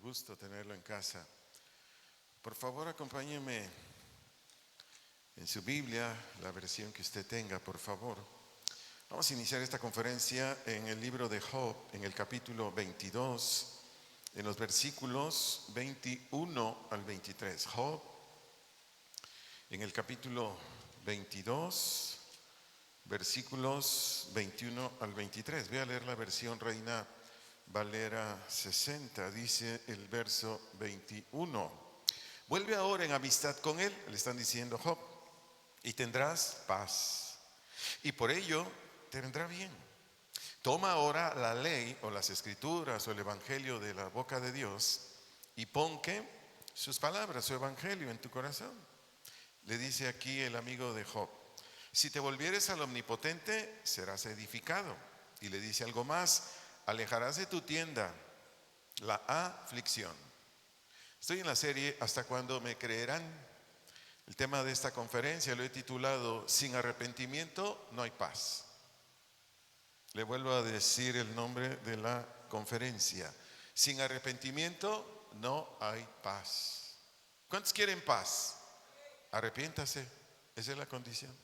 gusto tenerlo en casa. Por favor, acompáñeme en su Biblia, la versión que usted tenga, por favor. Vamos a iniciar esta conferencia en el libro de Job, en el capítulo 22, en los versículos 21 al 23. Job, en el capítulo 22, versículos 21 al 23. Voy a leer la versión Reina Valera 60, dice el verso 21. Vuelve ahora en amistad con él, le están diciendo Job, y tendrás paz, y por ello te vendrá bien. Toma ahora la ley o las escrituras o el evangelio de la boca de Dios y pon que sus palabras, su evangelio en tu corazón. Le dice aquí el amigo de Job, si te volvieres al omnipotente, serás edificado. Y le dice algo más, alejarás de tu tienda la aflicción. Estoy en la serie ¿Hasta cuándo me creerán? El tema de esta conferencia lo he titulado Sin arrepentimiento no hay paz. Le vuelvo a decir el nombre de la conferencia. Sin arrepentimiento no hay paz. ¿Cuántos quieren paz? Arrepiéntase, esa es la condición.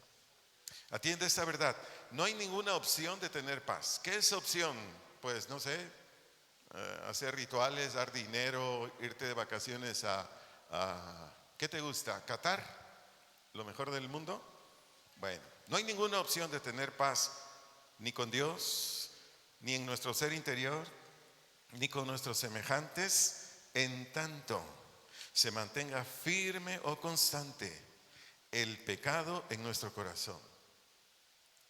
Atiende esta verdad, no hay ninguna opción de tener paz. ¿Qué es opción? Pues no sé, hacer rituales, dar dinero, irte de vacaciones ¿qué te gusta? ¿Qatar? ¿Lo mejor del mundo? Bueno, no hay ninguna opción de tener paz ni con Dios, ni en nuestro ser interior, ni con nuestros semejantes, en tanto se mantenga firme o constante el pecado en nuestro corazón.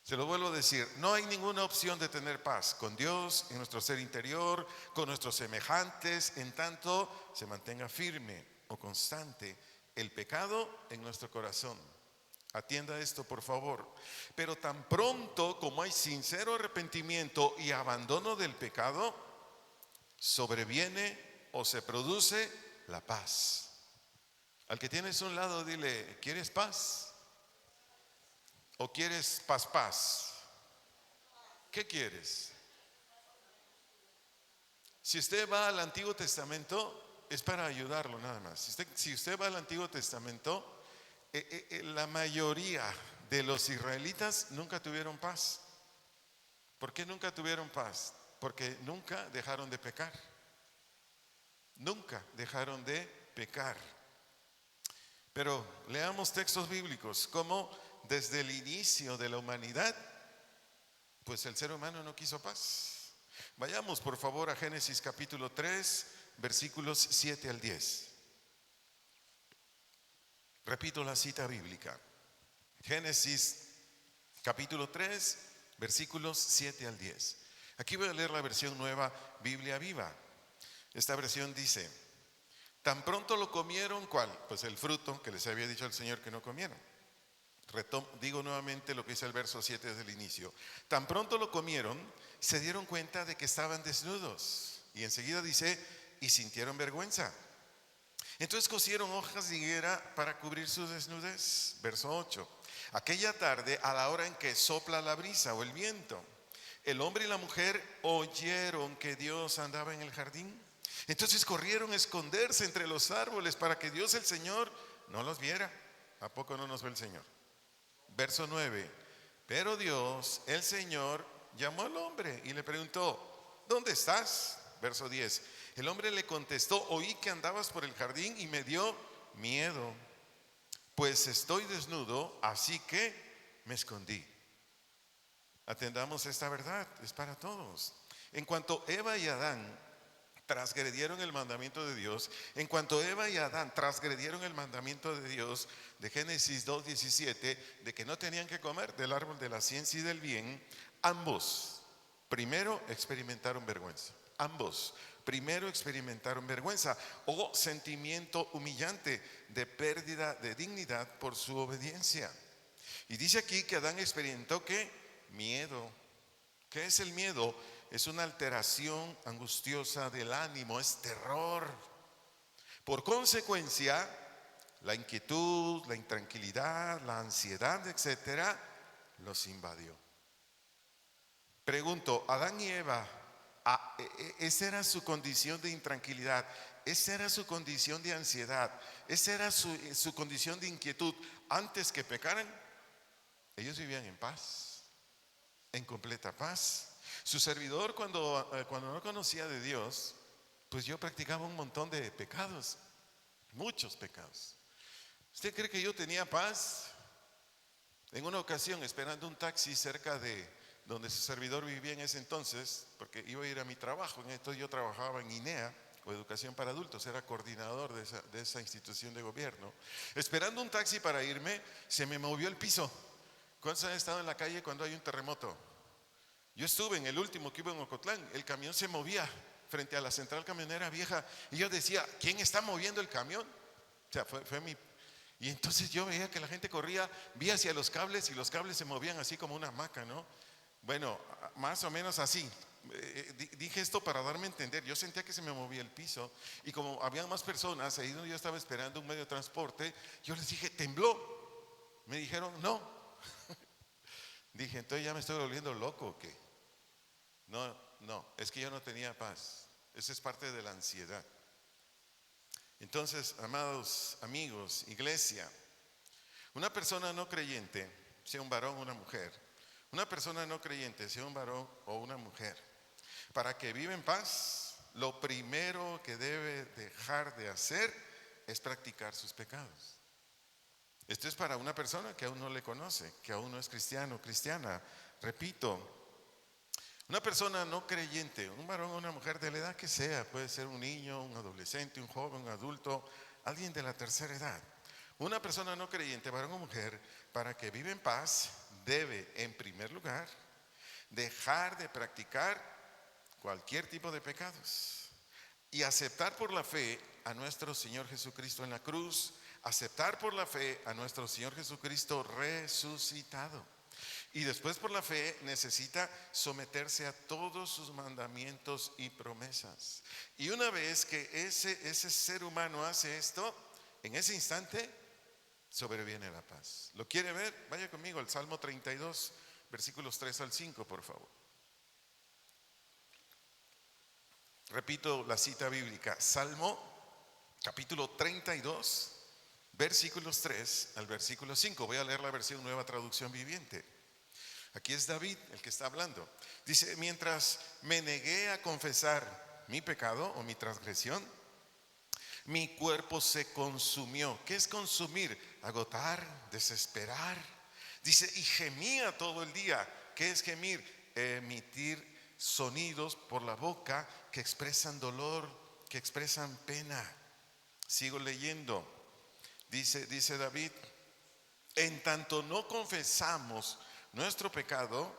Se lo vuelvo a decir, no hay ninguna opción de tener paz con Dios, en nuestro ser interior, con nuestros semejantes, en tanto se mantenga firme o constante el pecado en nuestro corazón. Atienda esto, por favor. Pero tan pronto como hay sincero arrepentimiento y abandono del pecado, sobreviene o se produce la paz. Al que tienes a un lado, dile, ¿quieres paz? ¿O quieres paz? ¿Qué quieres? Si usted va al Antiguo Testamento, es para ayudarlo nada más. Si usted va al Antiguo Testamento, la mayoría de los israelitas nunca tuvieron paz. ¿Por qué nunca tuvieron paz? Porque nunca dejaron de pecar. Nunca dejaron de pecar. Pero leamos textos bíblicos, como desde el inicio de la humanidad, pues el ser humano no quiso paz. Vayamos por favor a Génesis capítulo 3, versículos 7 al 10. Repito la cita bíblica. Génesis capítulo 3, versículos 7 al 10. Aquí voy a leer la versión nueva, Biblia Viva. Esta versión dice, tan pronto lo comieron, ¿cuál? Pues el fruto que les había dicho el Señor que no comieran. Digo nuevamente lo que dice el verso 7 desde el inicio. Tan pronto lo comieron, se dieron cuenta de que estaban desnudos. Y enseguida dice, y sintieron vergüenza. Entonces cosieron hojas de higuera para cubrir su desnudez. Verso 8. Aquella tarde, a la hora en que sopla la brisa o el viento, el hombre y la mujer oyeron que Dios andaba en el jardín. Entonces corrieron a esconderse entre los árboles para que Dios el Señor no los viera. ¿A poco no nos ve el Señor? Verso 9. Pero Dios, el Señor, llamó al hombre y le preguntó, ¿dónde estás? Verso 10. El hombre le contestó, oí que andabas por el jardín y me dio miedo, pues estoy desnudo, así que me escondí. Atendamos esta verdad, es para todos. En cuanto Eva y Adán transgredieron el mandamiento de Dios, en cuanto Eva y Adán transgredieron el mandamiento de Dios de Génesis 2:17, de que no tenían que comer del árbol de la ciencia y del bien, ambos primero experimentaron vergüenza. Ambos primero experimentaron vergüenza o sentimiento humillante de pérdida de dignidad por su obediencia. Y dice aquí que Adán experimentó ¿qué? Miedo. ¿Qué es el miedo? Es una alteración angustiosa del ánimo, es terror. Por consecuencia, la inquietud, la intranquilidad, la ansiedad, etcétera, los invadió. Pregunto, ¿Adán y Eva Esa era su condición de intranquilidad, esa era su condición de ansiedad, esa era su condición de inquietud. Antes que pecaran, ellos vivían en paz, en completa paz. Su servidor, cuando no conocía de Dios, pues yo practicaba un montón de pecados, muchos pecados. ¿Usted cree que yo tenía paz? En una ocasión, esperando un taxi cerca de donde su servidor vivía en ese entonces, porque iba a ir a mi trabajo, en esto yo trabajaba en INEA, o Educación para Adultos, era coordinador de esa institución de gobierno. Esperando un taxi para irme, se me movió el piso. ¿Cuántos han estado en la calle cuando hay un terremoto? Yo estuve en el último que iba en Ocotlán, el camión se movía frente a la central camionera vieja, y yo decía, ¿quién está moviendo el camión? O sea, fue mi... Y entonces yo veía que la gente corría, vi hacia los cables y los cables se movían así como una hamaca, ¿no? Bueno, más o menos así. Dije esto para darme a entender. Yo sentía que se me movía el piso y como había más personas, ahí donde yo estaba esperando un medio de transporte, yo les dije, tembló. Me dijeron, no. Dije, entonces ya me estoy volviendo loco ¿o qué? No, es que yo no tenía paz. Esa es parte de la ansiedad. Entonces, amados amigos, iglesia, una persona no creyente, sea un varón o una mujer, una persona no creyente, sea un varón o una mujer, para que viva en paz, lo primero que debe dejar de hacer es practicar sus pecados. Esto es para una persona que aún no le conoce, que aún no es cristiano o cristiana. Repito, una persona no creyente, un varón o una mujer de la edad que sea, puede ser un niño, un adolescente, un joven, un adulto, alguien de la tercera edad. Una persona no creyente, varón o mujer, para que viva en paz, debe, en primer lugar, dejar de practicar cualquier tipo de pecados y aceptar por la fe a nuestro Señor Jesucristo en la cruz, aceptar por la fe a nuestro Señor Jesucristo resucitado. Y después por la fe necesita someterse a todos sus mandamientos y promesas. Y una vez que ese ser humano hace esto, en ese instante sobreviene la paz. ¿Lo quiere ver? Vaya conmigo al Salmo 32, versículos 3 al 5, por favor. Repito la cita bíblica. Salmo capítulo 32, versículos 3 al versículo 5. Voy a leer la versión Nueva Traducción Viviente. Aquí es David el que está hablando. Dice, mientras me negué a confesar mi pecado o mi transgresión, mi cuerpo se consumió. ¿Qué es consumir? Agotar, desesperar. Dice, y gemía todo el día. ¿Qué es gemir? Emitir sonidos por la boca que expresan dolor, que expresan pena. Sigo leyendo. Dice David, en tanto no confesamos nuestro pecado,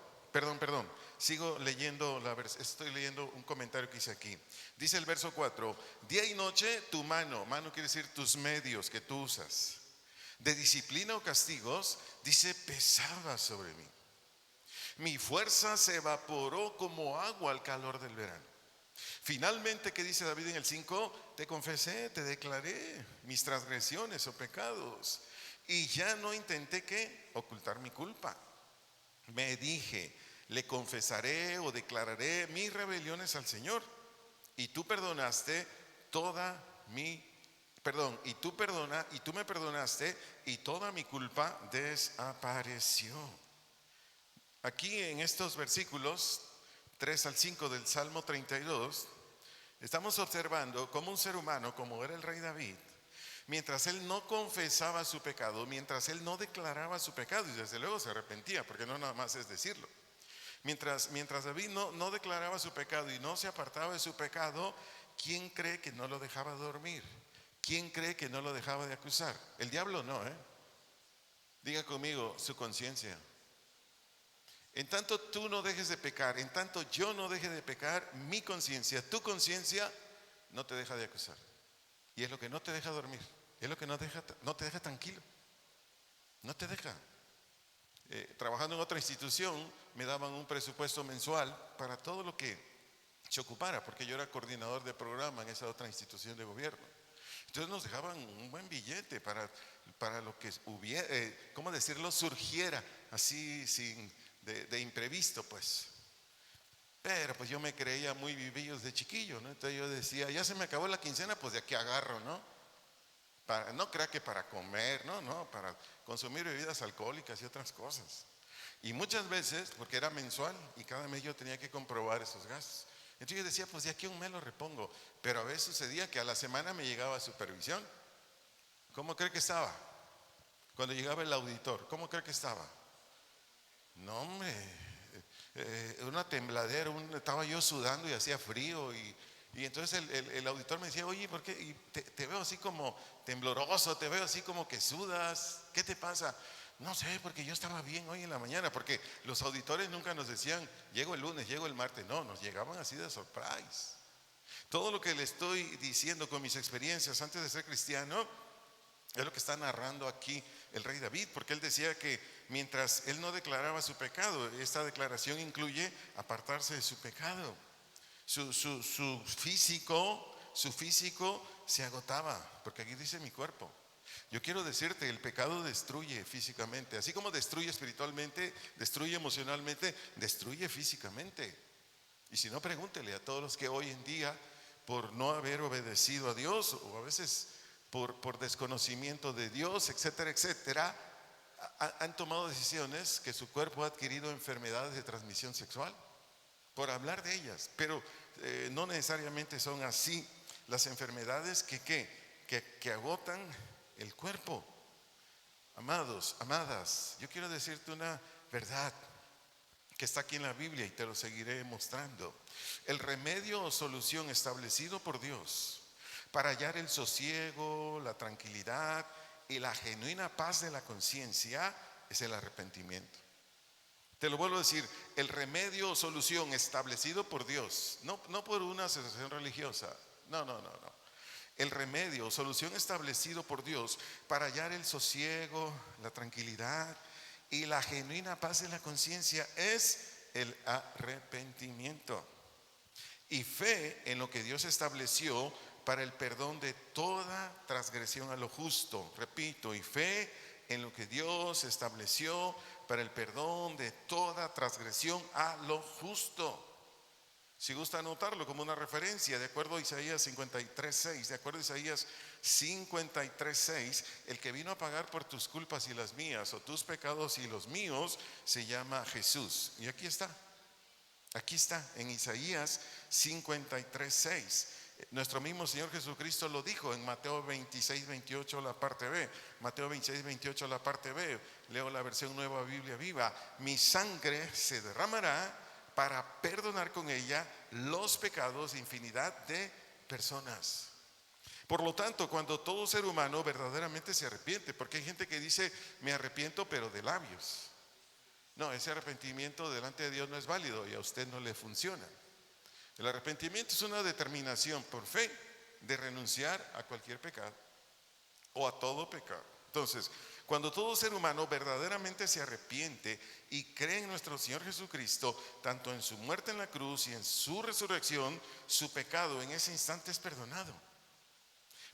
sigo leyendo estoy leyendo un comentario que hice aquí. Dice el verso 4, día y noche tu mano quiere decir tus medios que tú usas, de disciplina o castigos, dice, pesaba sobre mí. Mi fuerza se evaporó como agua al calor del verano. Finalmente, ¿qué dice David en el 5? Te confesé, te declaré mis transgresiones o pecados y ya no intenté ocultar mi culpa. Me dije, le confesaré o declararé mis rebeliones al Señor. Y tú perdonaste y tú me perdonaste y toda mi culpa desapareció. Aquí en estos versículos 3 al 5 del Salmo 32, estamos observando cómo un ser humano, como era el rey David, mientras él no confesaba su pecado, mientras él no declaraba su pecado, y desde luego se arrepentía, porque no nada más es decirlo. Mientras David no declaraba su pecado y no se apartaba de su pecado, ¿quién cree que no lo dejaba dormir? ¿Quién cree que no lo dejaba de acusar? El diablo no, Diga conmigo, su conciencia. En tanto tú no dejes de pecar, en tanto yo no deje de pecar, mi conciencia, tu conciencia, no te deja de acusar. Y es lo que no te deja dormir, es lo que no te deja tranquilo, no te deja. Trabajando en otra institución, me daban un presupuesto mensual para todo lo que se ocupara, porque yo era coordinador de programa en esa otra institución de gobierno. Entonces nos dejaban un buen billete para lo que hubiera, ¿cómo decirlo? Surgiera así de imprevisto, pues. Pero pues yo me creía muy vivillos de chiquillo, ¿no? Entonces yo decía, ya se me acabó la quincena, pues de aquí agarro, ¿no? No crea que para comer, no, para consumir bebidas alcohólicas y otras cosas. Y muchas veces, porque era mensual y cada mes yo tenía que comprobar esos gastos. Entonces yo decía, pues de aquí a un mes lo repongo. Pero a veces sucedía que a la semana me llegaba supervisión. ¿Cómo cree que estaba? Cuando llegaba el auditor, ¿cómo cree que estaba? No, hombre, una tembladera, estaba yo sudando y hacía frío y entonces el auditor me decía, oye, ¿por qué? Y te veo así como tembloroso, te veo así como que sudas, ¿qué te pasa? No sé, porque yo estaba bien hoy en la mañana, porque los auditores nunca nos decían, llego el lunes, llego el martes, no, nos llegaban así de surprise. Todo lo que le estoy diciendo con mis experiencias antes de ser cristiano es lo que está narrando aquí el rey David, porque él decía que mientras él no declaraba su pecado, esta declaración incluye apartarse de su pecado. Su físico se agotaba, porque aquí dice mi cuerpo. Yo quiero decirte, el pecado destruye físicamente, así como destruye espiritualmente, destruye emocionalmente, destruye físicamente. Y si no, pregúntele a todos los que hoy en día, por no haber obedecido a Dios, o a veces por desconocimiento de Dios, etcétera, etcétera, han tomado decisiones que su cuerpo ha adquirido enfermedades de transmisión sexual, por hablar de ellas, pero no necesariamente son así las enfermedades que agotan el cuerpo. Amados, amadas, yo quiero decirte una verdad que está aquí en la Biblia y te lo seguiré mostrando. El remedio o solución establecido por Dios para hallar el sosiego, la tranquilidad y la genuina paz de la conciencia es el arrepentimiento. Te lo vuelvo a decir, el remedio o solución establecido por Dios, no por una asociación religiosa, no. El remedio o solución establecido por Dios para hallar el sosiego, la tranquilidad y la genuina paz de la conciencia es el arrepentimiento y fe en lo que Dios estableció para el perdón de toda transgresión a lo justo. Repito, y fe en lo que Dios estableció para el perdón de toda transgresión a lo justo. Si gusta anotarlo como una referencia, de acuerdo a Isaías 53:6, de acuerdo a Isaías 53:6, el que vino a pagar por tus culpas y las mías, o tus pecados y los míos, se llama Jesús. Y aquí está en Isaías 53:6. Nuestro mismo Señor Jesucristo lo dijo en Mateo 26:28, la parte B. Mateo 26:28, la parte B. Leo la versión Nueva Biblia Viva. Mi sangre se derramará para perdonar con ella los pecados de infinidad de personas. Por lo tanto, cuando todo ser humano verdaderamente se arrepiente, porque hay gente que dice, me arrepiento pero de labios. No, ese arrepentimiento delante de Dios no es válido y a usted no le funciona. El arrepentimiento es una determinación por fe de renunciar a cualquier pecado o a todo pecado. Entonces, cuando todo ser humano verdaderamente se arrepiente y cree en nuestro Señor Jesucristo, tanto en su muerte en la cruz y en su resurrección, su pecado en ese instante es perdonado.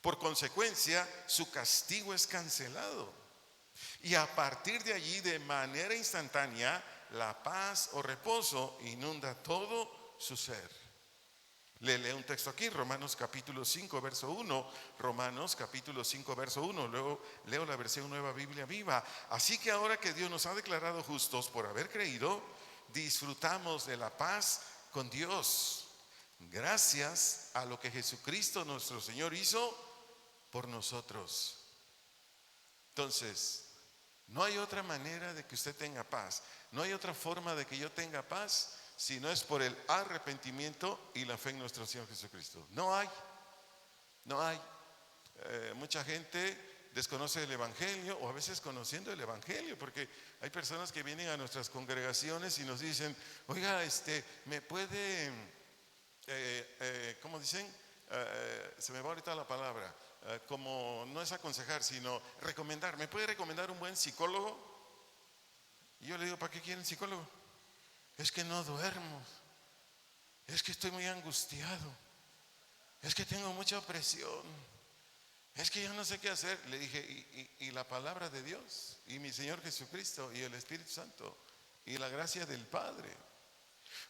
Por consecuencia, su castigo es cancelado. Y a partir de allí, de manera instantánea, la paz o reposo inunda todo su ser. Le leo un texto aquí, Romanos capítulo 5, verso 1. Romanos capítulo 5, verso 1. Luego leo la versión Nueva Biblia Viva. Así que ahora que Dios nos ha declarado justos por haber creído, disfrutamos de la paz con Dios, gracias a lo que Jesucristo nuestro Señor hizo por nosotros. Entonces, no hay otra manera de que usted tenga paz. No hay otra forma de que yo tenga paz si no es por el arrepentimiento y la fe en nuestro Señor Jesucristo. No hay. Mucha gente desconoce el Evangelio, o a veces conociendo el Evangelio, porque hay personas que vienen a nuestras congregaciones y nos dicen, oiga, me puede, ¿cómo dicen? Se me va ahorita la palabra, como no es aconsejar, sino recomendar. ¿Me puede recomendar un buen psicólogo? Y yo le digo, ¿para qué quieren psicólogo? Es que no duermo, es que estoy muy angustiado, es que tengo mucha presión, es que yo no sé qué hacer. Le dije, y la palabra de Dios, y mi Señor Jesucristo, y el Espíritu Santo, y la gracia del Padre.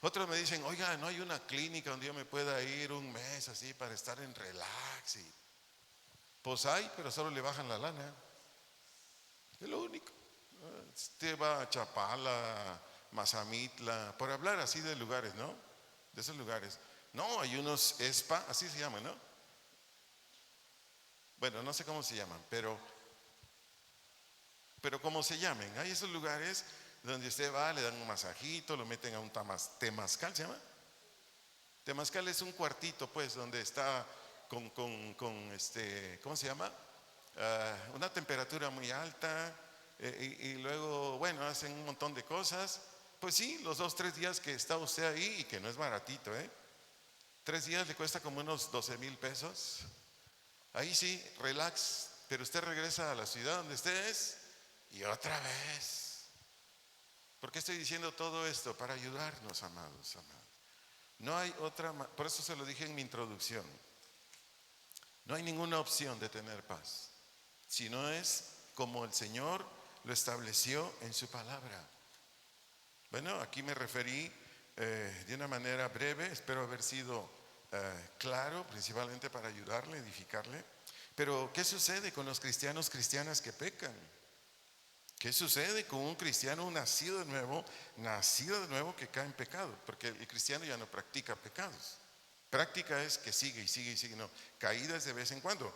Otros me dicen, oiga, no hay una clínica donde yo me pueda ir un mes así para estar en relax. Pues hay, pero solo le bajan la lana. Es lo único. Usted va a Chapala, Mazamitla, por hablar así de lugares, ¿no? De esos lugares. No, hay unos spa, así se llaman, ¿no? Bueno, no sé cómo se llaman, pero como se llamen, hay esos lugares donde usted va, le dan un masajito, lo meten a un temazcal, ¿se llama? Temazcal es un cuartito, pues, donde está ¿cómo se llama? Una temperatura muy alta, y luego, bueno, hacen un montón de cosas. Pues sí, los 2, 3 días que está usted ahí, y que no es baratito, 3 días le cuesta como unos 12,000 pesos. Ahí sí, relax, pero usted regresa a la ciudad donde usted es y otra vez. ¿Por qué estoy diciendo todo esto? Para ayudarnos, amados, amados. No hay otra, por eso se lo dije en mi introducción. No hay ninguna opción de tener paz, si no es como el Señor lo estableció en su palabra. Bueno, aquí me referí de una manera breve, espero haber sido claro, principalmente para ayudarle, edificarle. Pero ¿qué sucede con los cristianas que pecan? ¿Qué sucede con un cristiano nacido de nuevo que cae en pecado? Porque el cristiano ya no practica pecados. Práctica es que sigue y sigue y sigue, no, caídas de vez en cuando.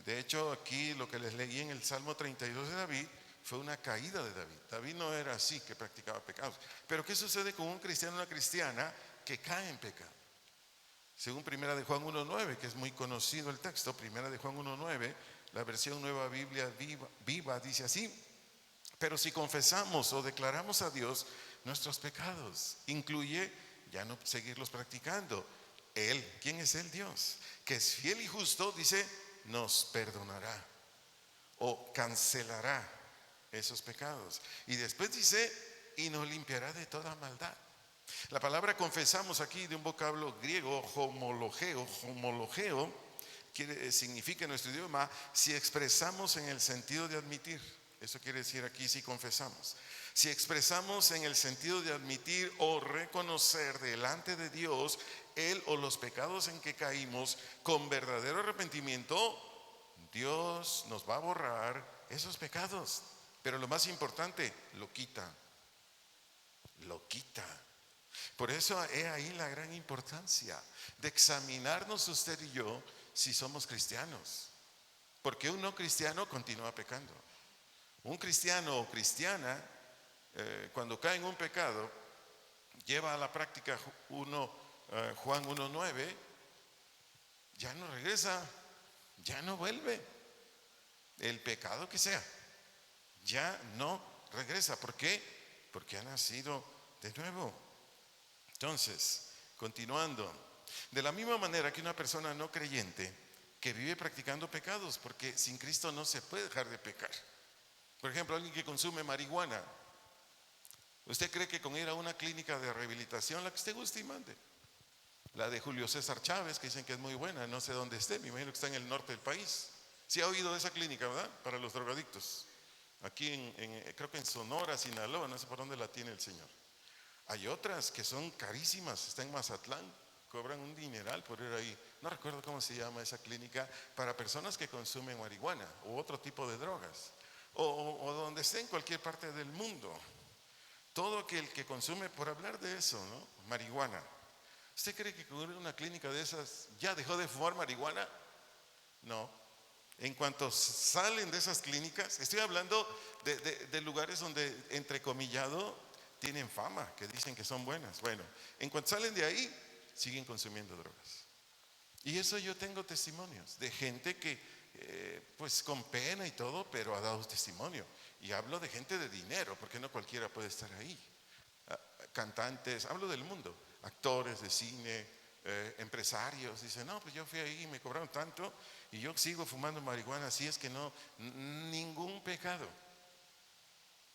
De hecho, aquí lo que les leí en el Salmo 32 de David fue una caída de David. David no era así, que practicaba pecados. Pero ¿qué sucede con un cristiano o una cristiana que cae en pecado? Según Primera de Juan 1:9, que es muy conocido el texto, Primera de Juan 1:9, la versión Nueva Biblia Viva dice así: pero si confesamos o declaramos a Dios nuestros pecados, incluye ya no seguirlos practicando. Él, ¿quién es el Dios? Que es fiel y justo, dice, nos perdonará o cancelará esos pecados. Y después dice, y nos limpiará de toda maldad. La palabra confesamos aquí, de un vocablo griego, homologeo, significa en nuestro idioma si expresamos en el sentido de admitir. Eso quiere decir aquí si confesamos. Si expresamos en el sentido de admitir o reconocer delante de Dios Él o los pecados en que caímos con verdadero arrepentimiento, Dios nos va a borrar esos pecados. Pero lo más importante, lo quita. Lo quita. Por eso he ahí la gran importancia de examinarnos usted y yo si somos cristianos. Porque un no cristiano continúa pecando. Un cristiano o cristiana, cuando cae en un pecado, lleva a la práctica Juan 1:9, ya no regresa, ya no vuelve. El pecado que sea, ya no regresa. ¿Por qué? Porque ha nacido de nuevo. Entonces, continuando, de la misma manera que una persona no creyente que vive practicando pecados, porque sin Cristo no se puede dejar de pecar. Por ejemplo, alguien que consume marihuana, ¿usted cree que con ir a una clínica de rehabilitación, la que usted guste y mande? La de Julio César Chávez, que dicen que es muy buena, no sé dónde esté, me imagino que está en el norte del país. Sí ha oído de esa clínica, ¿verdad? Para los drogadictos. Aquí creo que en Sonora, Sinaloa, no sé por dónde la tiene el señor. Hay otras que son carísimas, está en Mazatlán, cobran un dineral por ir ahí. No recuerdo cómo se llama esa clínica, para personas que consumen marihuana u otro tipo de drogas. O donde esté en cualquier parte del mundo. Todo aquel que consume, por hablar de eso, ¿no? Marihuana. ¿Usted cree que con una clínica de esas ya dejó de fumar marihuana? No. En cuanto salen de esas clínicas, estoy hablando de lugares donde, entrecomillado, tienen fama, que dicen que son buenas. Bueno, en cuanto salen de ahí, siguen consumiendo drogas. Y eso yo tengo testimonios de gente que pues con pena y todo, pero ha dado testimonio. Y hablo de gente de dinero, porque no cualquiera puede estar ahí. Cantantes, hablo del mundo, actores de cine, empresarios. Dicen, no, pues yo fui ahí y me cobraron tanto y yo sigo fumando marihuana. Así es que no, ningún pecado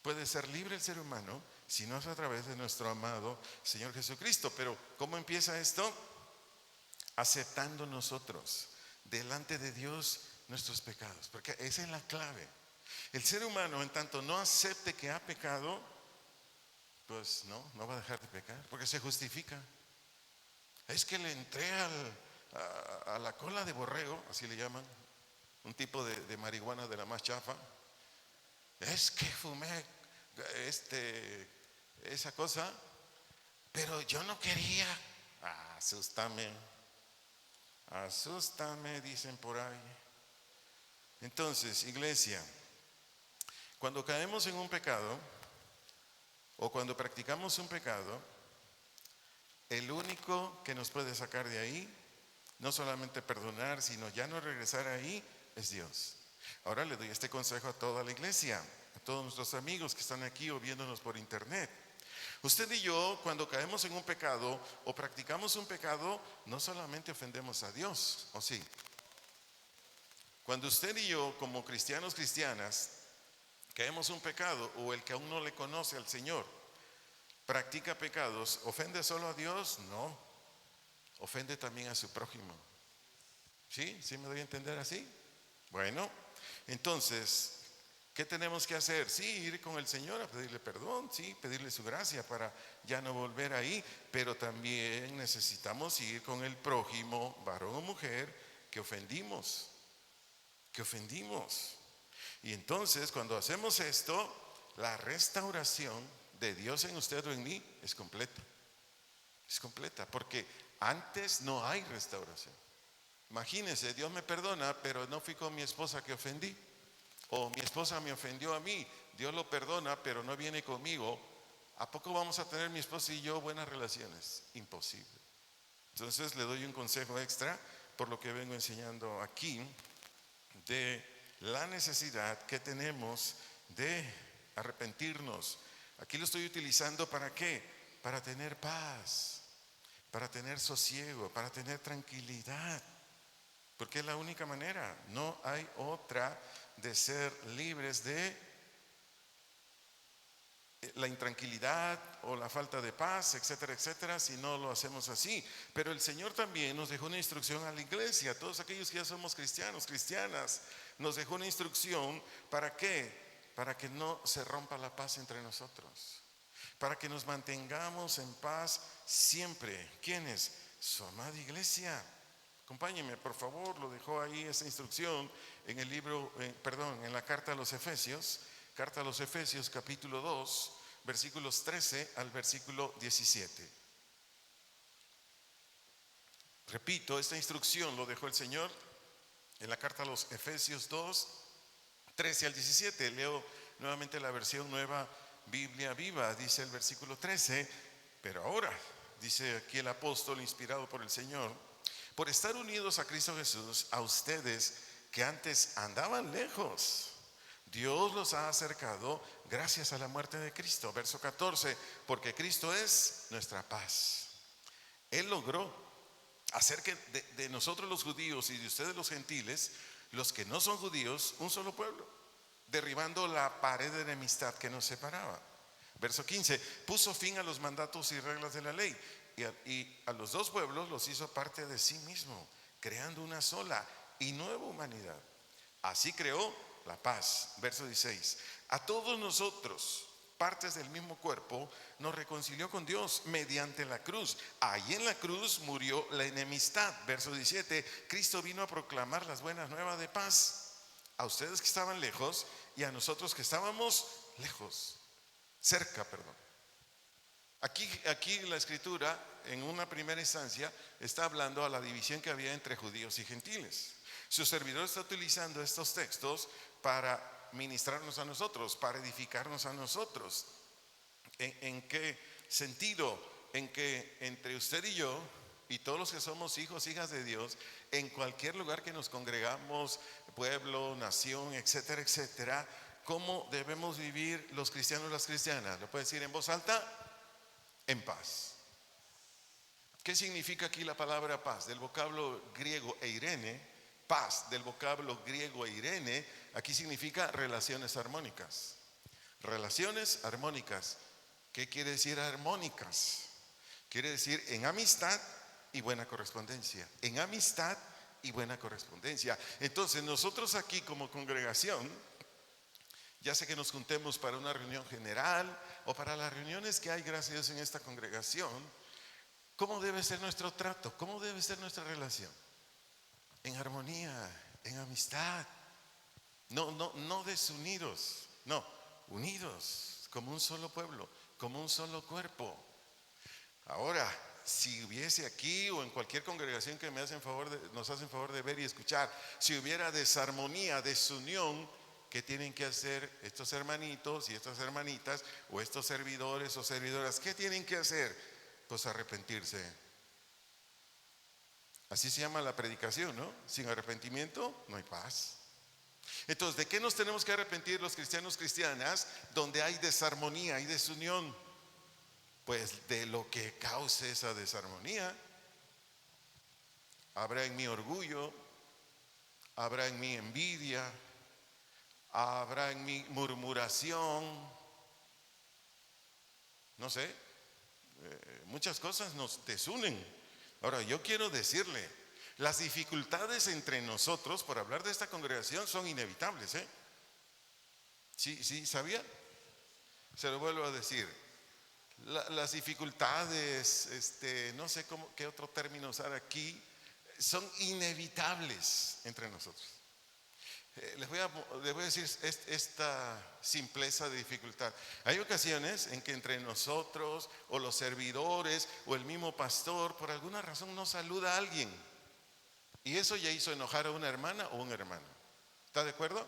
puede ser libre el ser humano si no es a través de nuestro amado Señor Jesucristo. Pero ¿cómo empieza esto? Aceptando nosotros delante de Dios nuestros pecados, porque esa es la clave. El ser humano, en tanto no acepte que ha pecado, pues no va a dejar de pecar, porque se justifica. Es que le entré a la cola de borrego, así le llaman, un tipo de marihuana de la más chafa. Es que fumé esa cosa, pero yo no quería. Asústame, dicen por ahí. Entonces, iglesia, cuando caemos en un pecado o cuando practicamos un pecado, el único que nos puede sacar de ahí, no solamente perdonar, sino ya no regresar ahí, es Dios. Ahora le doy este consejo a toda la iglesia, a todos nuestros amigos que están aquí o viéndonos por internet. Usted y yo, cuando caemos en un pecado o practicamos un pecado, no solamente ofendemos a Dios, ¿o sí? Cuando usted y yo, como cristianos, cristianas, caemos en un pecado, o el que aún no le conoce al Señor, practica pecados, ¿ofende solo a Dios? No, ofende también a su prójimo. ¿Sí? ¿Sí me doy a entender así? Bueno, entonces, ¿qué tenemos que hacer? Sí, ir con el Señor a pedirle perdón, sí, pedirle su gracia para ya no volver ahí, pero también necesitamos ir con el prójimo, varón o mujer, que ofendimos. Y entonces, cuando hacemos esto, la restauración de Dios en usted o en mí es completa. Es completa, porque antes no hay restauración. Imagínense, Dios me perdona, pero no fui con mi esposa que ofendí. O mi esposa me ofendió a mí, Dios lo perdona, pero no viene conmigo. ¿A poco vamos a tener mi esposa y yo buenas relaciones? Imposible. Entonces le doy un consejo extra por lo que vengo enseñando aquí, de la necesidad que tenemos de arrepentirnos. Aquí lo estoy utilizando ¿para qué? Para tener paz, para tener sosiego, para tener tranquilidad. Porque es la única manera, no hay otra de ser libres de la intranquilidad o la falta de paz, etcétera, etcétera, si no lo hacemos así. Pero el Señor también nos dejó una instrucción a la iglesia, a todos aquellos que ya somos cristianos, cristianas, nos dejó una instrucción. ¿Para qué? Para que no se rompa la paz entre nosotros, para que nos mantengamos en paz siempre. ¿Quiénes? Su amada iglesia. Acompáñenme, por favor, lo dejó ahí esa instrucción en el libro, en la carta a los Efesios, capítulo 2, versículos 13 al versículo 17. Repito, esta instrucción lo dejó el Señor en la carta a los Efesios 2, 13 al 17. Leo nuevamente la versión Nueva Biblia Viva. Dice el versículo 13, pero ahora, dice aquí el apóstol inspirado por el Señor, por estar unidos a Cristo Jesús, a ustedes que antes andaban lejos, Dios los ha acercado gracias a la muerte de Cristo. Verso 14, porque Cristo es nuestra paz. Él logró hacer que de nosotros los judíos y de ustedes los gentiles, los que no son judíos, un solo pueblo, derribando la pared de enemistad que nos separaba. Verso 15, puso fin a los mandatos y reglas de la ley y a los dos pueblos los hizo parte de sí mismo, creando una sola y nueva humanidad. Así creó la paz. Verso 16, a todos nosotros, partes del mismo cuerpo, nos reconcilió con Dios mediante la cruz. Ahí en la cruz murió la enemistad. Verso 17, Cristo vino a proclamar las buenas nuevas de paz a ustedes que estaban lejos y a nosotros que estábamos cerca. Aquí la escritura en una primera instancia está hablando a la división que había entre judíos y gentiles. Su servidor está utilizando estos textos para ministrarnos a nosotros, para edificarnos a nosotros. ¿En qué sentido? En que entre usted y yo y todos los que somos hijos, hijas de Dios, en cualquier lugar que nos congregamos, pueblo, nación, etcétera, etcétera, ¿cómo debemos vivir los cristianos y las cristianas? ¿Lo puede decir en voz alta? En paz. ¿Qué significa aquí la palabra paz? Del vocablo griego eirene, paz, del vocablo griego eirene, aquí significa relaciones armónicas. Relaciones armónicas. ¿Qué quiere decir armónicas? Quiere decir en amistad y buena correspondencia. En amistad y buena correspondencia. Entonces nosotros aquí como congregación ya sea que nos juntemos para una reunión general o para las reuniones que hay, gracias a Dios, en esta congregación, ¿cómo debe ser nuestro trato? ¿Cómo debe ser nuestra relación? En armonía, en amistad, no desunidos, no, unidos como un solo pueblo, como un solo cuerpo. Ahora, si hubiese aquí o en cualquier congregación que nos hacen favor de ver y escuchar, si hubiera desarmonía, desunión, ¿qué tienen que hacer estos hermanitos y estas hermanitas o estos servidores o servidoras? ¿Qué tienen que hacer? Pues arrepentirse. Así se llama la predicación, ¿no? Sin arrepentimiento no hay paz. Entonces, ¿de qué nos tenemos que arrepentir los cristianos, cristianas, donde hay desarmonía, hay desunión? Pues de lo que cause esa desarmonía. Habrá en mí orgullo, habrá en mí envidia, habrá en mí murmuración, no sé, muchas cosas nos desunen. Ahora, yo quiero decirle, las dificultades entre nosotros, por hablar de esta congregación, son inevitables, ¿eh? ¿Sí sabía? Se lo vuelvo a decir. Las dificultades, no sé qué otro término usar aquí, son inevitables entre nosotros. Les voy a decir esta simpleza de dificultad. Hay ocasiones en que entre nosotros o los servidores o el mismo pastor por alguna razón no saluda a alguien y eso ya hizo enojar a una hermana o un hermano. ¿Está de acuerdo?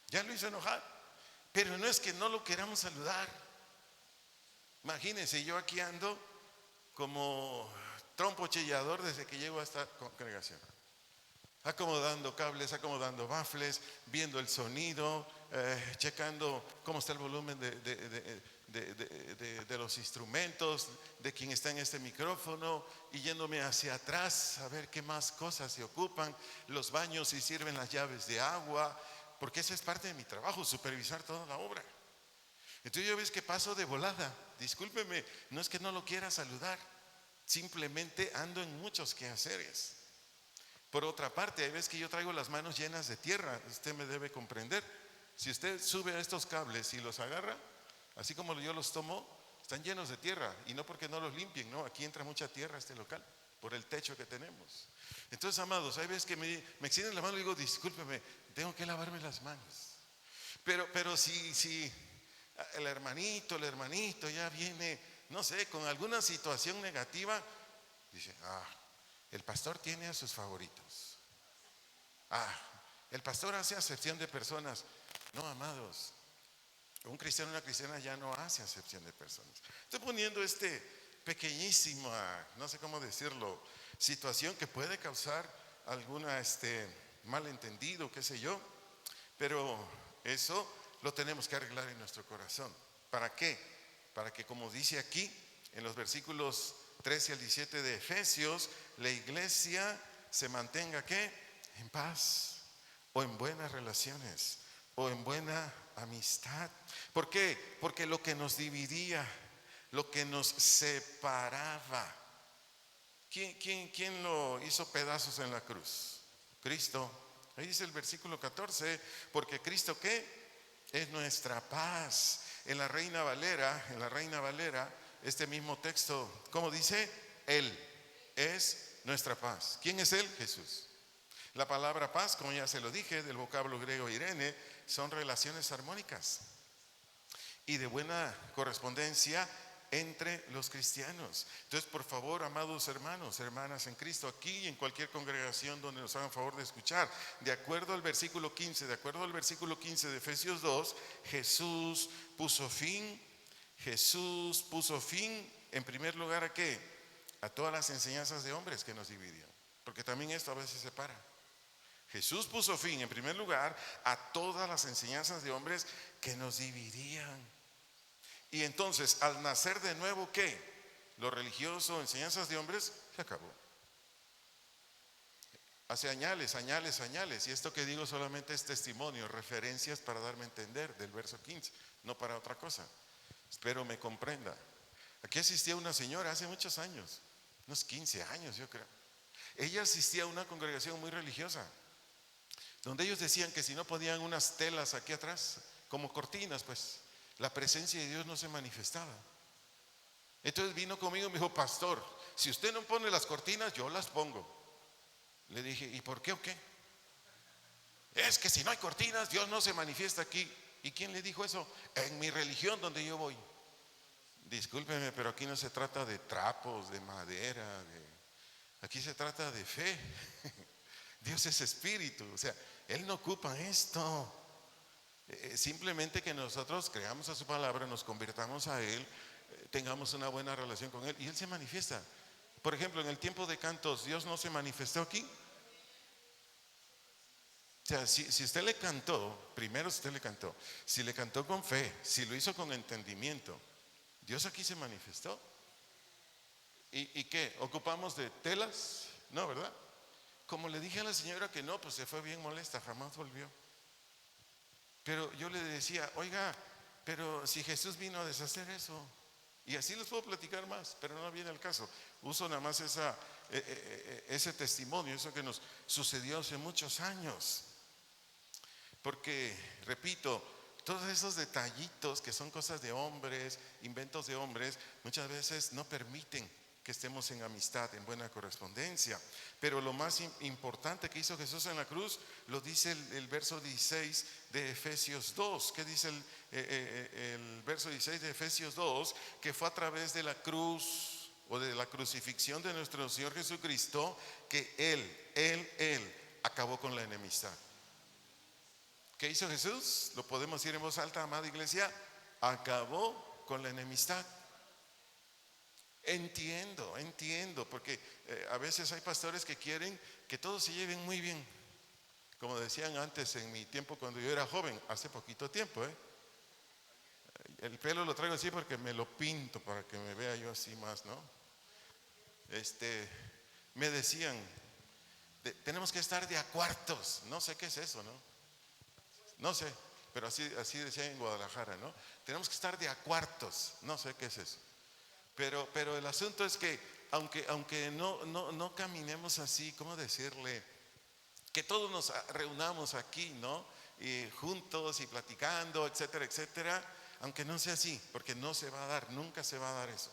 Ya lo hizo enojar, pero no es que no lo queramos saludar. Imagínense, yo aquí ando como trompo chillador desde que llego a esta congregación, acomodando cables, acomodando baffles, viendo el sonido, checando cómo está el volumen de los instrumentos, de quien está en este micrófono, y yéndome hacia atrás a ver qué más cosas se ocupan, los baños si sirven las llaves de agua, porque esa es parte de mi trabajo, supervisar toda la obra. Entonces yo ves que paso de volada, discúlpeme, no es que no lo quiera saludar, simplemente ando en muchos quehaceres. Por otra parte, hay veces que yo traigo las manos llenas de tierra, usted me debe comprender. Si usted sube a estos cables y los agarra, así como yo los tomo, están llenos de tierra, y no porque no los limpien, no, aquí entra mucha tierra a este local, por el techo que tenemos. Entonces, amados, hay veces que me extienden la mano y digo, discúlpeme, tengo que lavarme las manos. Pero si el hermanito ya viene, no sé, con alguna situación negativa, dice, el pastor tiene a sus favoritos. El pastor hace acepción de personas. No, amados, un cristiano o una cristiana ya no hace acepción de personas. Estoy poniendo pequeñísima, no sé cómo decirlo, situación que puede causar alguna malentendido, qué sé yo, pero eso lo tenemos que arreglar en nuestro corazón. ¿Para qué? Para que, como dice aquí en los versículos 13 al 17 de Efesios, la iglesia se mantenga ¿qué? En paz, o en buenas relaciones, o en buena amistad. ¿Por qué? Porque lo que nos dividía, lo que nos separaba, ¿quién lo hizo pedazos en la cruz? Cristo. Ahí dice el versículo 14, porque Cristo ¿qué? Es nuestra paz. En la Reina Valera, este mismo texto, ¿cómo dice? Él es nuestra paz. ¿Quién es Él? Jesús. La palabra paz, como ya se lo dije, del vocablo griego irene, son relaciones armónicas y de buena correspondencia entre los cristianos. Entonces, por favor, amados hermanos, hermanas en Cristo, aquí y en cualquier congregación donde nos hagan favor de escuchar, de acuerdo al versículo 15 de Efesios 2, Jesús puso fin en primer lugar ¿a qué? A todas las enseñanzas de hombres que nos dividían, porque también esto a veces separa. Jesús puso fin en primer lugar a todas las enseñanzas de hombres que nos dividían. Y entonces, al nacer de nuevo, ¿qué? Lo religioso, enseñanzas de hombres, se acabó. Hace añales. Y esto que digo solamente es testimonio, referencias para darme a entender del verso 15, no para otra cosa. Espero me comprenda. Aquí asistía una señora hace muchos años, unos 15 años yo creo. Ella asistía a una congregación muy religiosa. donde ellos decían que si no ponían unas telas aquí atrás, como cortinas, pues la presencia de Dios no se manifestaba. Entonces vino conmigo y me dijo: pastor, si usted no pone las cortinas, yo las pongo. Le dije: ¿y por qué o qué? Es que si no hay cortinas, Dios no se manifiesta aquí. ¿Y quién le dijo eso? En mi religión donde yo voy. Discúlpeme, pero aquí no se trata de trapos, de madera, aquí se trata de fe. Dios es espíritu, o sea, Él no ocupa esto. Simplemente que nosotros creamos a su palabra, nos convirtamos a Él, tengamos una buena relación con Él y Él se manifiesta. Por ejemplo, en el tiempo de cantos, Dios no se manifestó aquí. O sea, si usted le cantó, primero si usted le cantó, si le cantó con fe, si lo hizo con entendimiento, Dios aquí se manifestó. ¿Y qué? ¿Ocupamos de telas? No, ¿verdad? Como le dije a la señora que no, pues se fue bien molesta, jamás volvió. Pero yo le decía: oiga, pero si Jesús vino a deshacer eso. Y así les puedo platicar más, pero no viene al caso. Uso nada más ese testimonio, eso que nos sucedió hace muchos años. Porque, repito, todos esos detallitos que son cosas de hombres, inventos de hombres, muchas veces no permiten que estemos en amistad, en buena correspondencia. Pero lo más importante que hizo Jesús en la cruz lo dice el verso 16 de Efesios 2. ¿Qué dice el verso 16 de Efesios 2? Que fue a través de la cruz o de la crucifixión de nuestro Señor Jesucristo que Él acabó con la enemistad. ¿Qué hizo Jesús? Lo podemos decir en voz alta, amada iglesia: acabó con la enemistad. Entiendo, porque a veces hay pastores que quieren que todos se lleven muy bien. Como decían antes en mi tiempo cuando yo era joven, hace poquito tiempo, el pelo lo traigo así porque me lo pinto para que me vea yo así más, ¿no? Me decían: tenemos que estar de a cuartos. No sé qué es eso, ¿no? No sé, pero así decían en Guadalajara, ¿no? Tenemos que estar de a cuartos. No sé qué es eso. Pero el asunto es que aunque no caminemos así, ¿cómo decirle? Que todos nos reunamos aquí, ¿no? Y juntos y platicando, etcétera, etcétera. Aunque no sea así, porque no se va a dar, nunca se va a dar eso.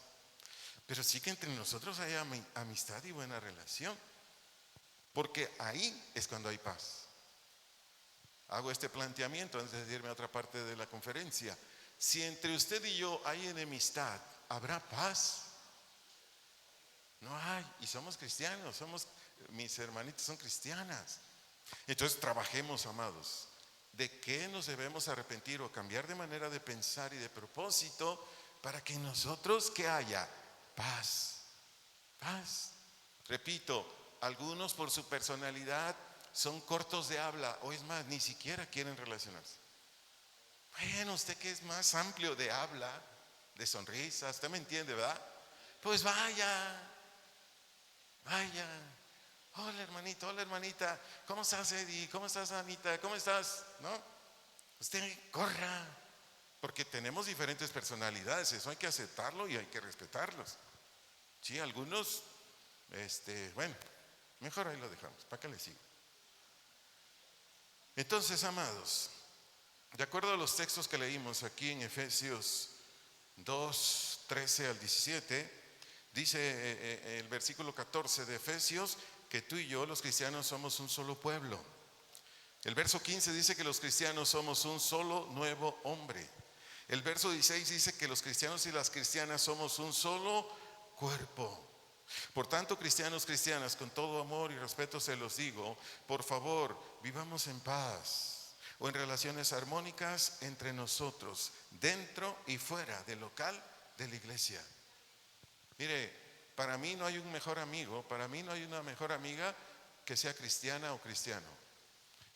Pero sí que entre nosotros haya amistad y buena relación. Porque ahí es cuando hay paz. Hago este planteamiento antes de irme a otra parte de la conferencia. Si entre usted y yo hay enemistad, ¿habrá paz? No hay. Y somos cristianos, mis hermanitas son cristianas. Entonces trabajemos, amados. ¿De qué nos debemos arrepentir o cambiar de manera de pensar y de propósito para que nosotros que haya paz? Paz. Repito, algunos por su personalidad son cortos de habla, o es más, ni siquiera quieren relacionarse. Bueno, usted que es más amplio de habla, de sonrisas, usted me entiende, ¿verdad? Pues vaya. Hola hermanito, hola hermanita, ¿cómo estás, Eddie? ¿Cómo estás, Anita? ¿Cómo estás? ¿No? Usted corra, porque tenemos diferentes personalidades, eso hay que aceptarlo y hay que respetarlos. Sí, algunos, bueno, mejor ahí lo dejamos, ¿para qué le sigo? Entonces, amados, de acuerdo a los textos que leímos aquí en Efesios 2, 13 al 17, dice el versículo 14 de Efesios que tú y yo, los cristianos, somos un solo pueblo. El verso 15 dice que los cristianos somos un solo nuevo hombre. El verso 16 dice que los cristianos y las cristianas somos un solo cuerpo. Por tanto, cristianos, cristianas, con todo amor y respeto se los digo, por favor, vivamos en paz o en relaciones armónicas entre nosotros, dentro y fuera del local de la iglesia. Mire, para mí no hay un mejor amigo, para mí no hay una mejor amiga que sea cristiana o cristiano.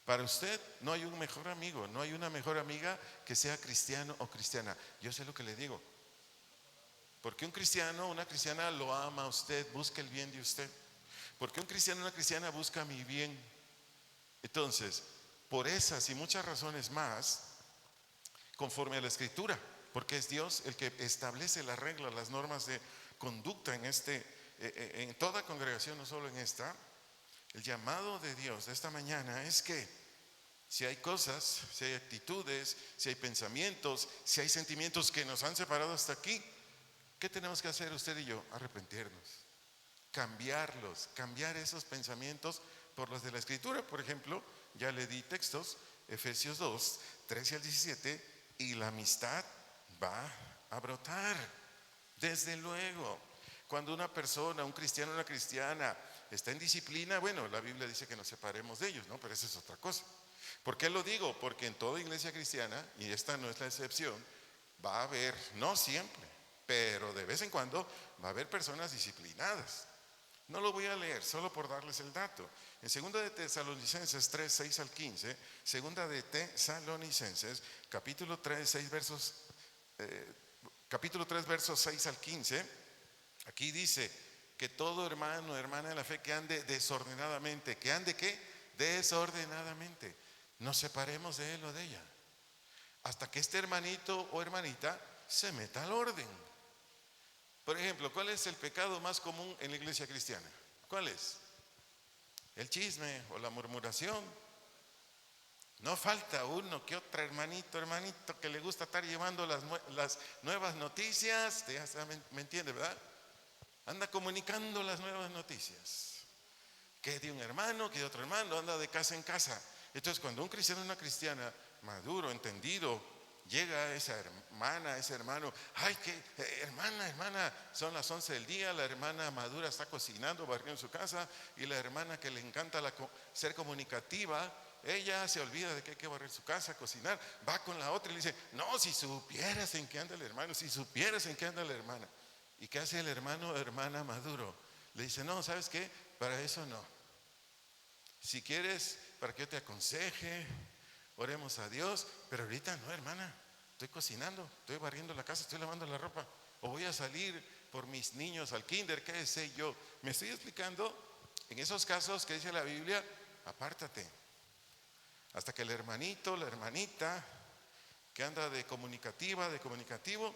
Para usted no hay un mejor amigo, no hay una mejor amiga que sea cristiano o cristiana. Yo sé lo que le digo. Porque un cristiano, una cristiana lo ama a usted, busca el bien de usted. Porque un cristiano, una cristiana busca mi bien. Entonces, por esas y muchas razones más, conforme a la Escritura, porque es Dios el que establece las reglas, las normas de conducta en toda congregación, no solo en esta. El llamado de Dios de esta mañana es que Si hay cosas, si hay actitudes, si hay pensamientos, si hay sentimientos que nos han separado hasta aquí, ¿qué tenemos que hacer usted y yo? Arrepentirnos, cambiarlos, cambiar esos pensamientos por los de la Escritura. Por ejemplo, ya le di textos, Efesios 2, 13 al 17, y la amistad va a brotar, desde luego. Cuando una persona, un cristiano, una cristiana está en disciplina, bueno, la Biblia dice que nos separemos de ellos, ¿no? Pero esa es otra cosa. ¿Por qué lo digo? Porque en toda iglesia cristiana, y esta no es la excepción, va a haber, no siempre, pero de vez en cuando va a haber personas disciplinadas. No lo voy a leer, solo por darles el dato. En 2 de Tesalonicenses 3, 6 al 15, 2 de Tesalonicenses, capítulo 3, capítulo 3, versos 6 al 15, aquí dice que todo hermano, hermana de la fe que ande desordenadamente, ¿que ande qué? Desordenadamente. Nos separemos de él o de ella, hasta que este hermanito o hermanita se meta al orden. Por ejemplo, ¿cuál es el pecado más común en la iglesia cristiana? ¿Cuál es? El chisme o la murmuración. No falta uno que otro hermanito que le gusta estar llevando las nuevas noticias. Ya me entiende, ¿verdad? Anda comunicando las nuevas noticias. Que de un hermano, que de otro hermano, anda de casa en casa. Entonces, cuando un cristiano o una cristiana maduro, entendido, llega a esa hermana, ese hermano, ay, que hermana, son las 11 del día, la hermana madura está cocinando, barriendo su casa, y la hermana que le encanta ser comunicativa, ella se olvida de que hay que barrer su casa, cocinar, va con la otra y le dice, no, si supieras en qué anda el hermano, si supieras en qué anda la hermana. ¿Y qué hace el hermano o hermana maduro? Le dice, no, ¿sabes qué? Para eso no. Si quieres, para que yo te aconseje, oremos a Dios, pero ahorita no, hermana, estoy cocinando, estoy barriendo la casa, estoy lavando la ropa, o voy a salir por mis niños al kinder, qué sé yo. Me estoy explicando. En esos casos que dice la Biblia, apártate, hasta que el hermanito, la hermanita que anda de comunicativa, de comunicativo,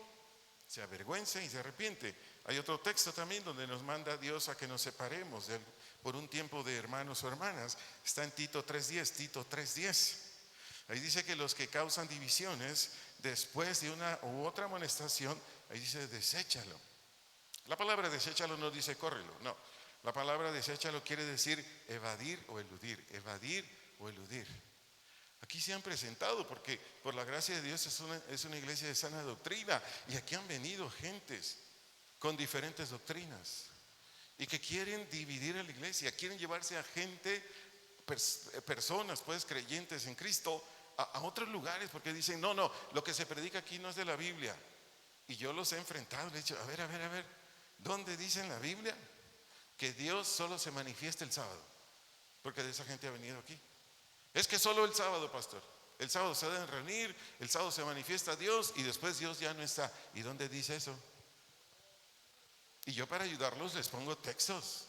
se avergüence y se arrepiente. Hay otro texto también donde nos manda Dios a que nos separemos por un tiempo de hermanos o hermanas. Está en Tito 3:10, Tito 3:10. Ahí dice que los que causan divisiones después de una u otra amonestación, ahí dice deséchalo. La palabra deséchalo no dice córrelo, no. La palabra deséchalo quiere decir evadir o eludir, evadir o eludir. Aquí se han presentado porque por la gracia de Dios es una iglesia de sana doctrina, y aquí han venido gentes con diferentes doctrinas y que quieren dividir a la iglesia, quieren llevarse a gente, personas pues creyentes en Cristo a otros lugares, porque dicen, no, lo que se predica aquí no es de la Biblia. Y yo los he enfrentado, le he dicho, a ver, ¿dónde dice en la Biblia que Dios solo se manifiesta el sábado? Porque de esa gente ha venido aquí. Es que solo el sábado, pastor. El sábado se deben reunir, el sábado se manifiesta Dios y después Dios ya no está. ¿Y dónde dice eso? Y yo, para ayudarlos, les pongo textos.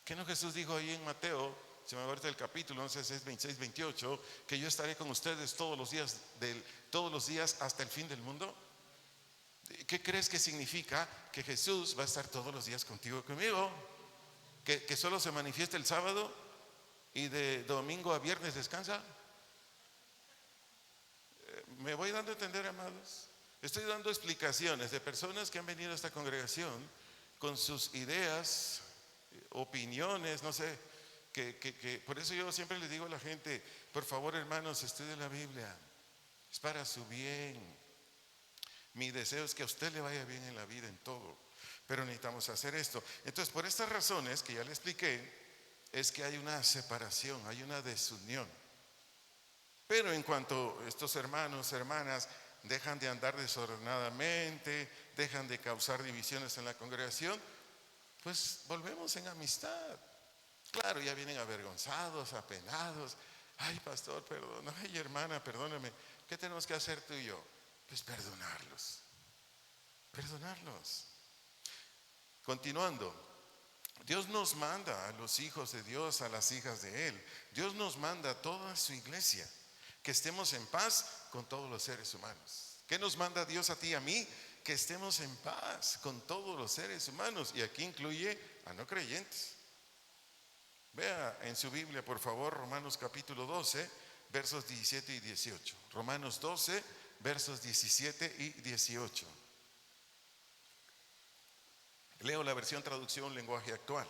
¿Qué no Jesús dijo ahí en Mateo, se me va ahorita el capítulo 11, 26, 28, que yo estaré con ustedes todos los días hasta el fin del mundo? ¿Qué crees que significa que Jesús va a estar todos los días contigo y conmigo? ¿Que solo se manifiesta el sábado y de domingo a viernes descansa? ¿Me voy dando a entender, amados? Estoy dando explicaciones de personas que han venido a esta congregación con sus ideas, opiniones, no sé, que por eso yo siempre les digo a la gente, por favor, hermanos, estudien la Biblia, es para su bien. Mi deseo es que a usted le vaya bien en la vida, en todo, pero necesitamos hacer esto. Entonces, por estas razones que ya le expliqué, es que hay una separación, hay una desunión. Pero en cuanto estos hermanos, hermanas dejan de andar desordenadamente, dejan de causar divisiones en la congregación, pues volvemos en amistad. Claro, ya vienen avergonzados, apenados. Ay, pastor, perdón. Ay, hermana, perdóname. ¿Qué tenemos que hacer tú y yo? Pues perdonarlos. Continuando, Dios nos manda a los hijos de Dios, a las hijas de Él. Dios nos manda a toda su iglesia que estemos en paz con todos los seres humanos. ¿Qué nos manda Dios a ti y a mí? Que estemos en paz con todos los seres humanos, y aquí incluye a no creyentes. Vea en su Biblia, por favor, Romanos capítulo 12, versos 17 y 18. Romanos 12, versos 17 y 18. Leo la versión traducción lenguaje actual.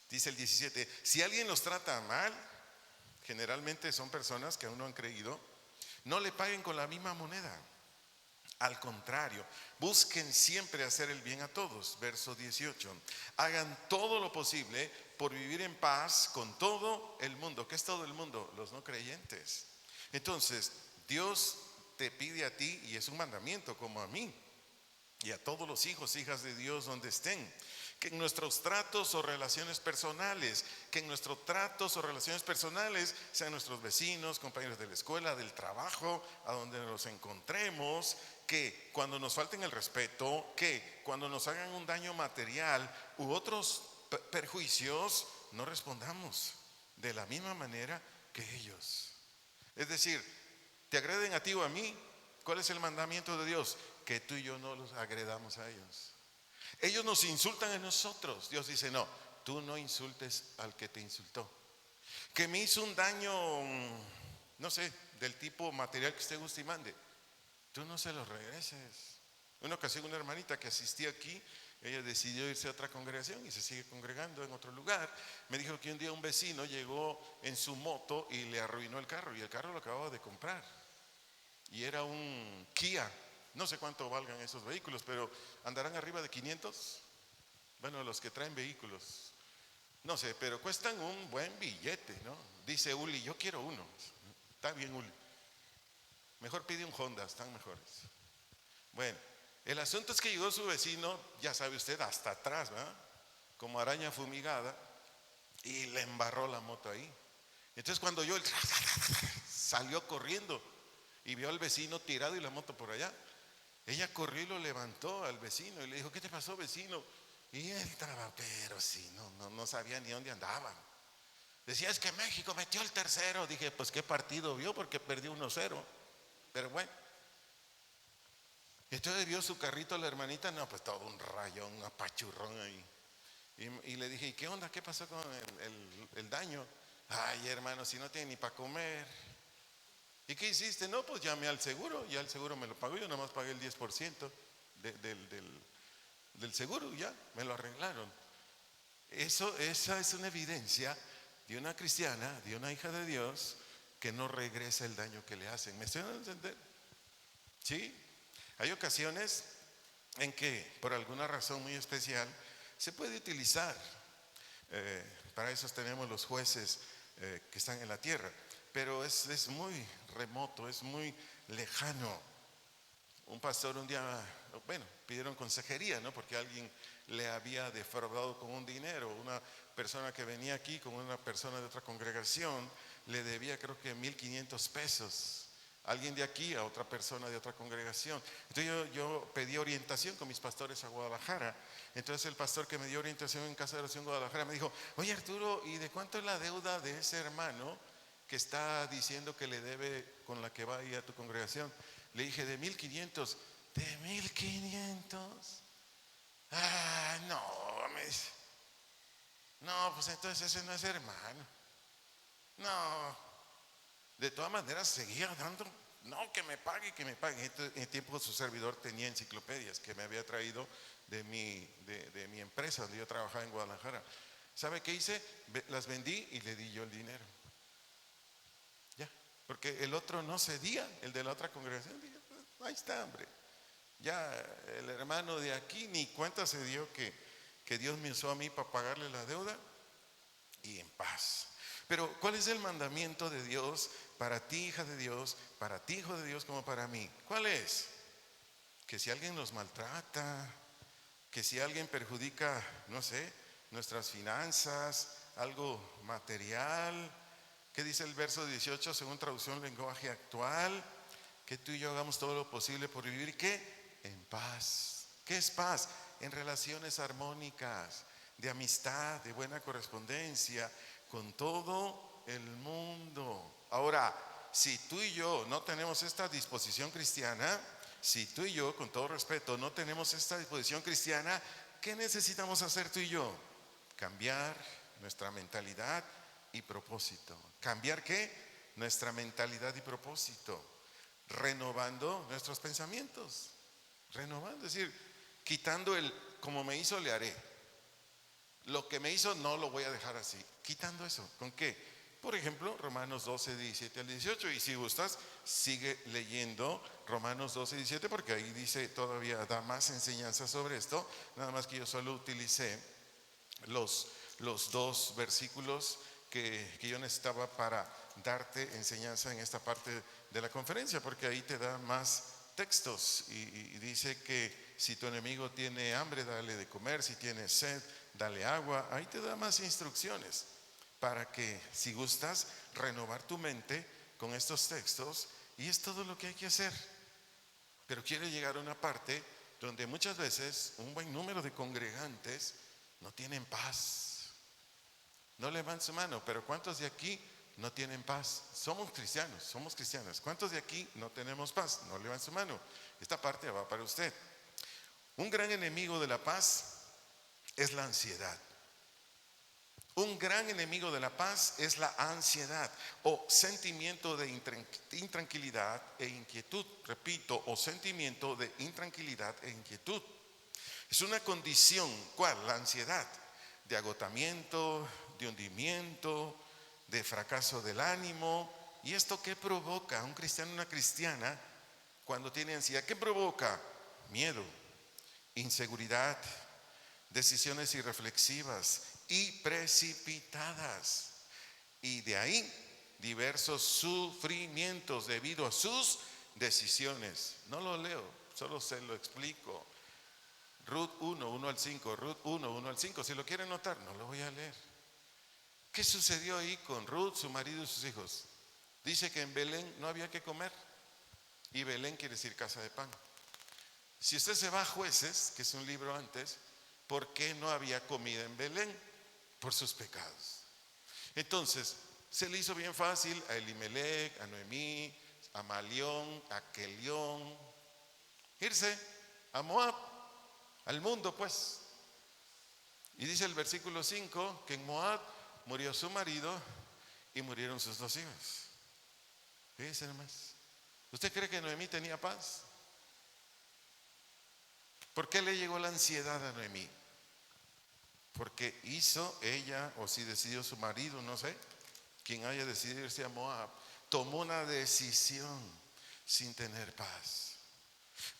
Dice el 17: si alguien los trata mal, generalmente son personas que aún no han creído, no le paguen con la misma moneda. Al contrario, busquen siempre hacer el bien a todos. Verso 18: hagan todo lo posible por vivir en paz con todo el mundo. ¿Qué es todo el mundo? Los no creyentes. Entonces, Dios te pide a ti, y es un mandamiento como a mí y a todos los hijos, hijas de Dios donde estén, que en nuestros tratos o relaciones personales, sean nuestros vecinos, compañeros de la escuela, del trabajo, a donde nos encontremos, que cuando nos falten el respeto, que cuando nos hagan un daño material u otros perjuicios, no respondamos de la misma manera que ellos. Es decir, te agreden a ti o a mí, ¿cuál es el mandamiento de Dios? Que tú y yo no los agredamos a ellos. Ellos nos insultan a nosotros. Dios dice: no, tú no insultes al que te insultó. Que me hizo un daño, no sé, del tipo material que usted guste y mande, tú no se lo regreses. Una ocasión una hermanita que asistía aquí, ella decidió irse a otra congregación y se sigue congregando en otro lugar. Me dijo que un día un vecino llegó en su moto y le arruinó el carro, y el carro lo acababa de comprar, y era un Kia. No sé cuánto valgan esos vehículos, pero andarán arriba de 500. Bueno, los que traen vehículos, no sé, pero cuestan un buen billete, ¿no? Dice Uli: yo quiero uno. Está bien, Uli, mejor pide un Honda, están mejores. Bueno, el asunto es que llegó su vecino, ya sabe usted, hasta atrás, ¿verdad? Como araña fumigada, y le embarró la moto ahí. Entonces cuando yo salió corriendo y vio al vecino tirado y la moto por allá, ella corrió y lo levantó al vecino y le dijo: ¿qué te pasó, vecino? Y él estaba, pero sí, no sabía ni dónde andaba. Decía: es que México metió el tercero. Dije: pues qué partido vio, porque perdió 1-0. Pero bueno, entonces vio su carrito la hermanita, no, pues todo un rayón, un apachurrón ahí. Y le dije: ¿y qué onda? ¿Qué pasó con el daño? Ay, hermano, si no tiene ni para comer. ¿Y qué hiciste? No, pues llamé al seguro, ya el seguro me lo pagó, yo nomás pagué el 10% del seguro, ya me lo arreglaron. Esa es una evidencia de una cristiana, de una hija de Dios, que no regresa el daño que le hacen. ¿Me estoy dando a entender? ¿Sí? Hay ocasiones en que por alguna razón muy especial se puede utilizar, para eso tenemos los jueces que están en la tierra, pero es muy remoto, es muy lejano. Un pastor un día, bueno, pidieron consejería, ¿no? Porque alguien le había defraudado con un dinero. Una persona que venía aquí con una persona de otra congregación le debía, creo que 1,500 pesos. Alguien de aquí a otra persona de otra congregación. Entonces yo pedí orientación con mis pastores a Guadalajara. Entonces el pastor que me dio orientación en Casa de Oración Guadalajara me dijo: oye, Arturo, ¿y de cuánto es la deuda de ese hermano que está diciendo que le debe, con la que va ahí a tu congregación? Le dije: de 1,500. ¿De 1,500? Ah, no, me dice. No, pues entonces ese no es hermano. No. De todas maneras seguía dando: no, que me pague, que me pague. En el tiempo su servidor tenía enciclopedias que me había traído de mi empresa donde yo trabajaba en Guadalajara. ¿Sabe qué hice? Las vendí y le di yo el dinero. Ya, porque el otro no cedía, el de la otra congregación. Dije: pues, ahí está, hombre. Ya el hermano de aquí ni cuenta se dio que Dios me usó a mí para pagarle la deuda, y en paz. Pero ¿cuál es el mandamiento de Dios para ti, hija de Dios, para ti, hijo de Dios, como para mí? ¿Cuál es? Que si alguien nos maltrata, que si alguien perjudica, no sé, nuestras finanzas, algo material, ¿qué dice el verso 18 según traducción lenguaje actual? Que tú y yo hagamos todo lo posible por vivir, ¿qué? En paz. ¿Qué es paz? En relaciones armónicas, de amistad, de buena correspondencia con todo el mundo. Ahora, si tú y yo no tenemos esta disposición cristiana, si tú y yo, con todo respeto, no tenemos esta disposición cristiana, ¿qué necesitamos hacer tú y yo? Cambiar nuestra mentalidad y propósito. ¿Cambiar qué? nuestra mentalidad y propósito, renovando nuestros pensamientos, renovando, es decir, quitando el como me hizo le haré, lo que me hizo no lo voy a dejar así, quitando eso. ¿Con qué? Por ejemplo, Romanos 12, 17 al 18, y si gustas, sigue leyendo Romanos 12, 17, porque ahí dice, todavía da más enseñanza sobre esto, nada más que yo solo utilicé los dos versículos que yo necesitaba para darte enseñanza en esta parte de la conferencia, porque ahí te da más textos y dice que si tu enemigo tiene hambre, dale de comer, si tiene sed, dale agua. Ahí te da más instrucciones para que, si gustas, renovar tu mente con estos textos, y es todo lo que hay que hacer. Pero quiero llegar a una parte donde muchas veces un buen número de congregantes no tienen paz. No levanten su mano, pero ¿cuántos de aquí no tienen paz? Somos cristianos, somos cristianas. ¿Cuántos de aquí no tenemos paz? No levanten su mano. Esta parte va para usted. Un gran enemigo de la paz es la ansiedad. Un gran enemigo de la paz es la ansiedad o sentimiento de intranquilidad e inquietud. Repito, o sentimiento de intranquilidad e inquietud. Es una condición, ¿cuál? La ansiedad, de agotamiento, de hundimiento, de fracaso del ánimo. ¿Y esto qué provoca? Un cristiano, una cristiana, cuando tiene ansiedad, ¿qué provoca? Miedo, inseguridad, decisiones irreflexivas y precipitadas, y de ahí diversos sufrimientos debido a sus decisiones. No lo leo, solo se lo explico. Ruth 1, 1 al 5, Ruth 1, 1 al 5, si lo quieren notar, no lo voy a leer. ¿Qué sucedió ahí con Ruth, su marido y sus hijos? Dice que en Belén no había que comer, y Belén quiere decir casa de pan. Si usted se va a Jueces, que es un libro antes, ¿por qué no había comida en Belén? Por sus pecados. Entonces, se le hizo bien fácil a Elimelech, a Noemí, a Malión, a Kelión, irse a Moab, al mundo pues. Y dice el versículo 5 que en Moab murió su marido y murieron sus 2 hijos. Fíjense nomás. ¿Usted cree que Noemí tenía paz? ¿Por qué le llegó la ansiedad a Noemí? Porque hizo ella, o si decidió su marido, no sé, quien haya decidido irse a Moab, tomó una decisión sin tener paz.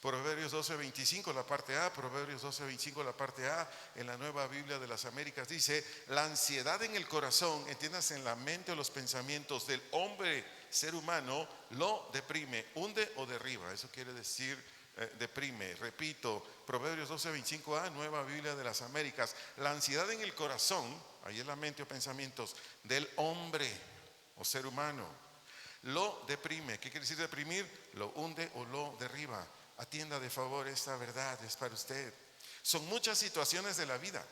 Proverbios 12:25, la parte A, Proverbios 12:25, la parte A, en la Nueva Biblia de las Américas dice: la ansiedad en el corazón, entiendas, en la mente o los pensamientos del hombre, ser humano, lo deprime, hunde o derriba. Eso quiere decir deprime. Repito, Proverbios 12:25a, Nueva Biblia de las Américas. La ansiedad en el corazón, ahí es la mente o pensamientos del hombre o ser humano, lo deprime. ¿Qué quiere decir deprimir? Lo hunde o lo derriba. Atienda de favor, esta verdad es para usted. Son muchas situaciones de la vida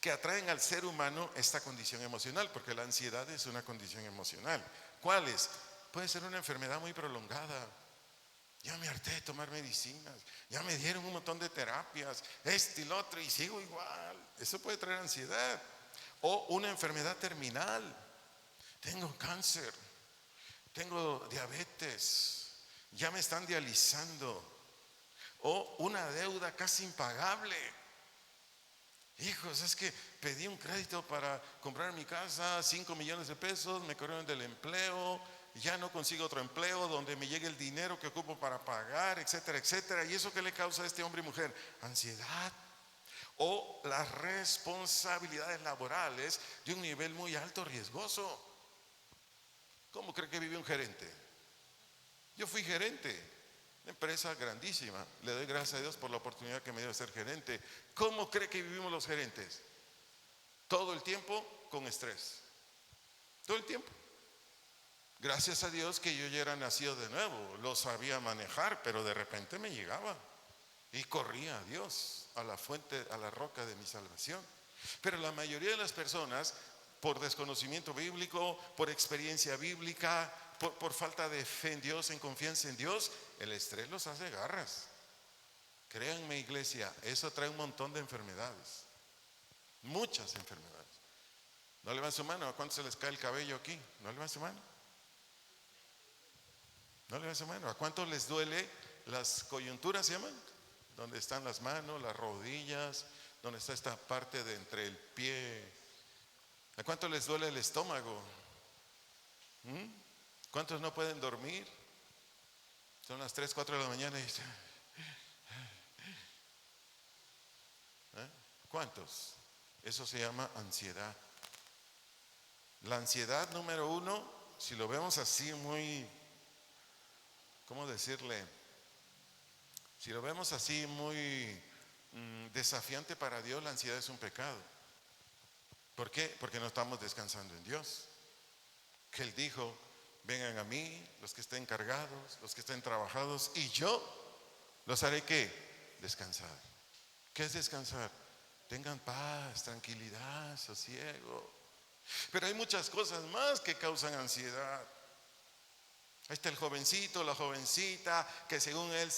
que atraen al ser humano esta condición emocional, porque la ansiedad es una condición emocional. ¿Cuáles? Puede ser una enfermedad muy prolongada. Ya me harté de tomar medicinas, ya me dieron un montón de terapias, y lo otro, y sigo igual. Eso puede traer ansiedad. O una enfermedad terminal. Tengo cáncer, tengo diabetes, ya me están dializando. O una deuda casi impagable. Hijos, es que pedí un crédito para comprar mi casa, 5 millones de pesos, me corrieron del empleo, ya no consigo otro empleo donde me llegue el dinero que ocupo para pagar, etcétera, etcétera. ¿Y eso qué le causa a este hombre y mujer? Ansiedad. O las responsabilidades laborales de un nivel muy alto, riesgoso. ¿Cómo cree que vive un gerente? Yo fui gerente, una empresa grandísima. Le doy gracias a Dios por la oportunidad que me dio de ser gerente. ¿Cómo cree que vivimos los gerentes? Todo el tiempo con estrés. Todo el tiempo. Gracias a Dios que yo ya era nacido de nuevo, lo sabía manejar, pero de repente me llegaba y corría a Dios, a la fuente, a la roca de mi salvación. Pero la mayoría de las personas, por desconocimiento bíblico, por experiencia bíblica, por falta de fe en Dios, en confianza en Dios, el estrés los hace garras. Créanme, iglesia, eso trae un montón de enfermedades, muchas enfermedades. No levanten su mano. ¿A cuántos se les cae el cabello aquí? No levanten su mano. No levante su mano. ¿A cuántos les duele las coyunturas, se llaman? Donde están las manos, las rodillas, donde está esta parte de entre el pie. ¿A cuántos les duele el estómago? ¿Cuántos no pueden dormir? Son las 3, 4 de la mañana y ¿cuántos? Eso se llama ansiedad. La ansiedad número 1, si lo vemos así muy, ¿cómo decirle? Si lo vemos así muy desafiante para Dios, la ansiedad es un pecado. ¿Por qué? Porque no estamos descansando en Dios. Que Él dijo, vengan a mí los que estén cargados, los que estén trabajados, y yo los haré ¿qué? Descansar. ¿Qué es descansar? Tengan paz, tranquilidad, sosiego. Pero hay muchas cosas más que causan ansiedad. Ahí está el jovencito, la jovencita, que según él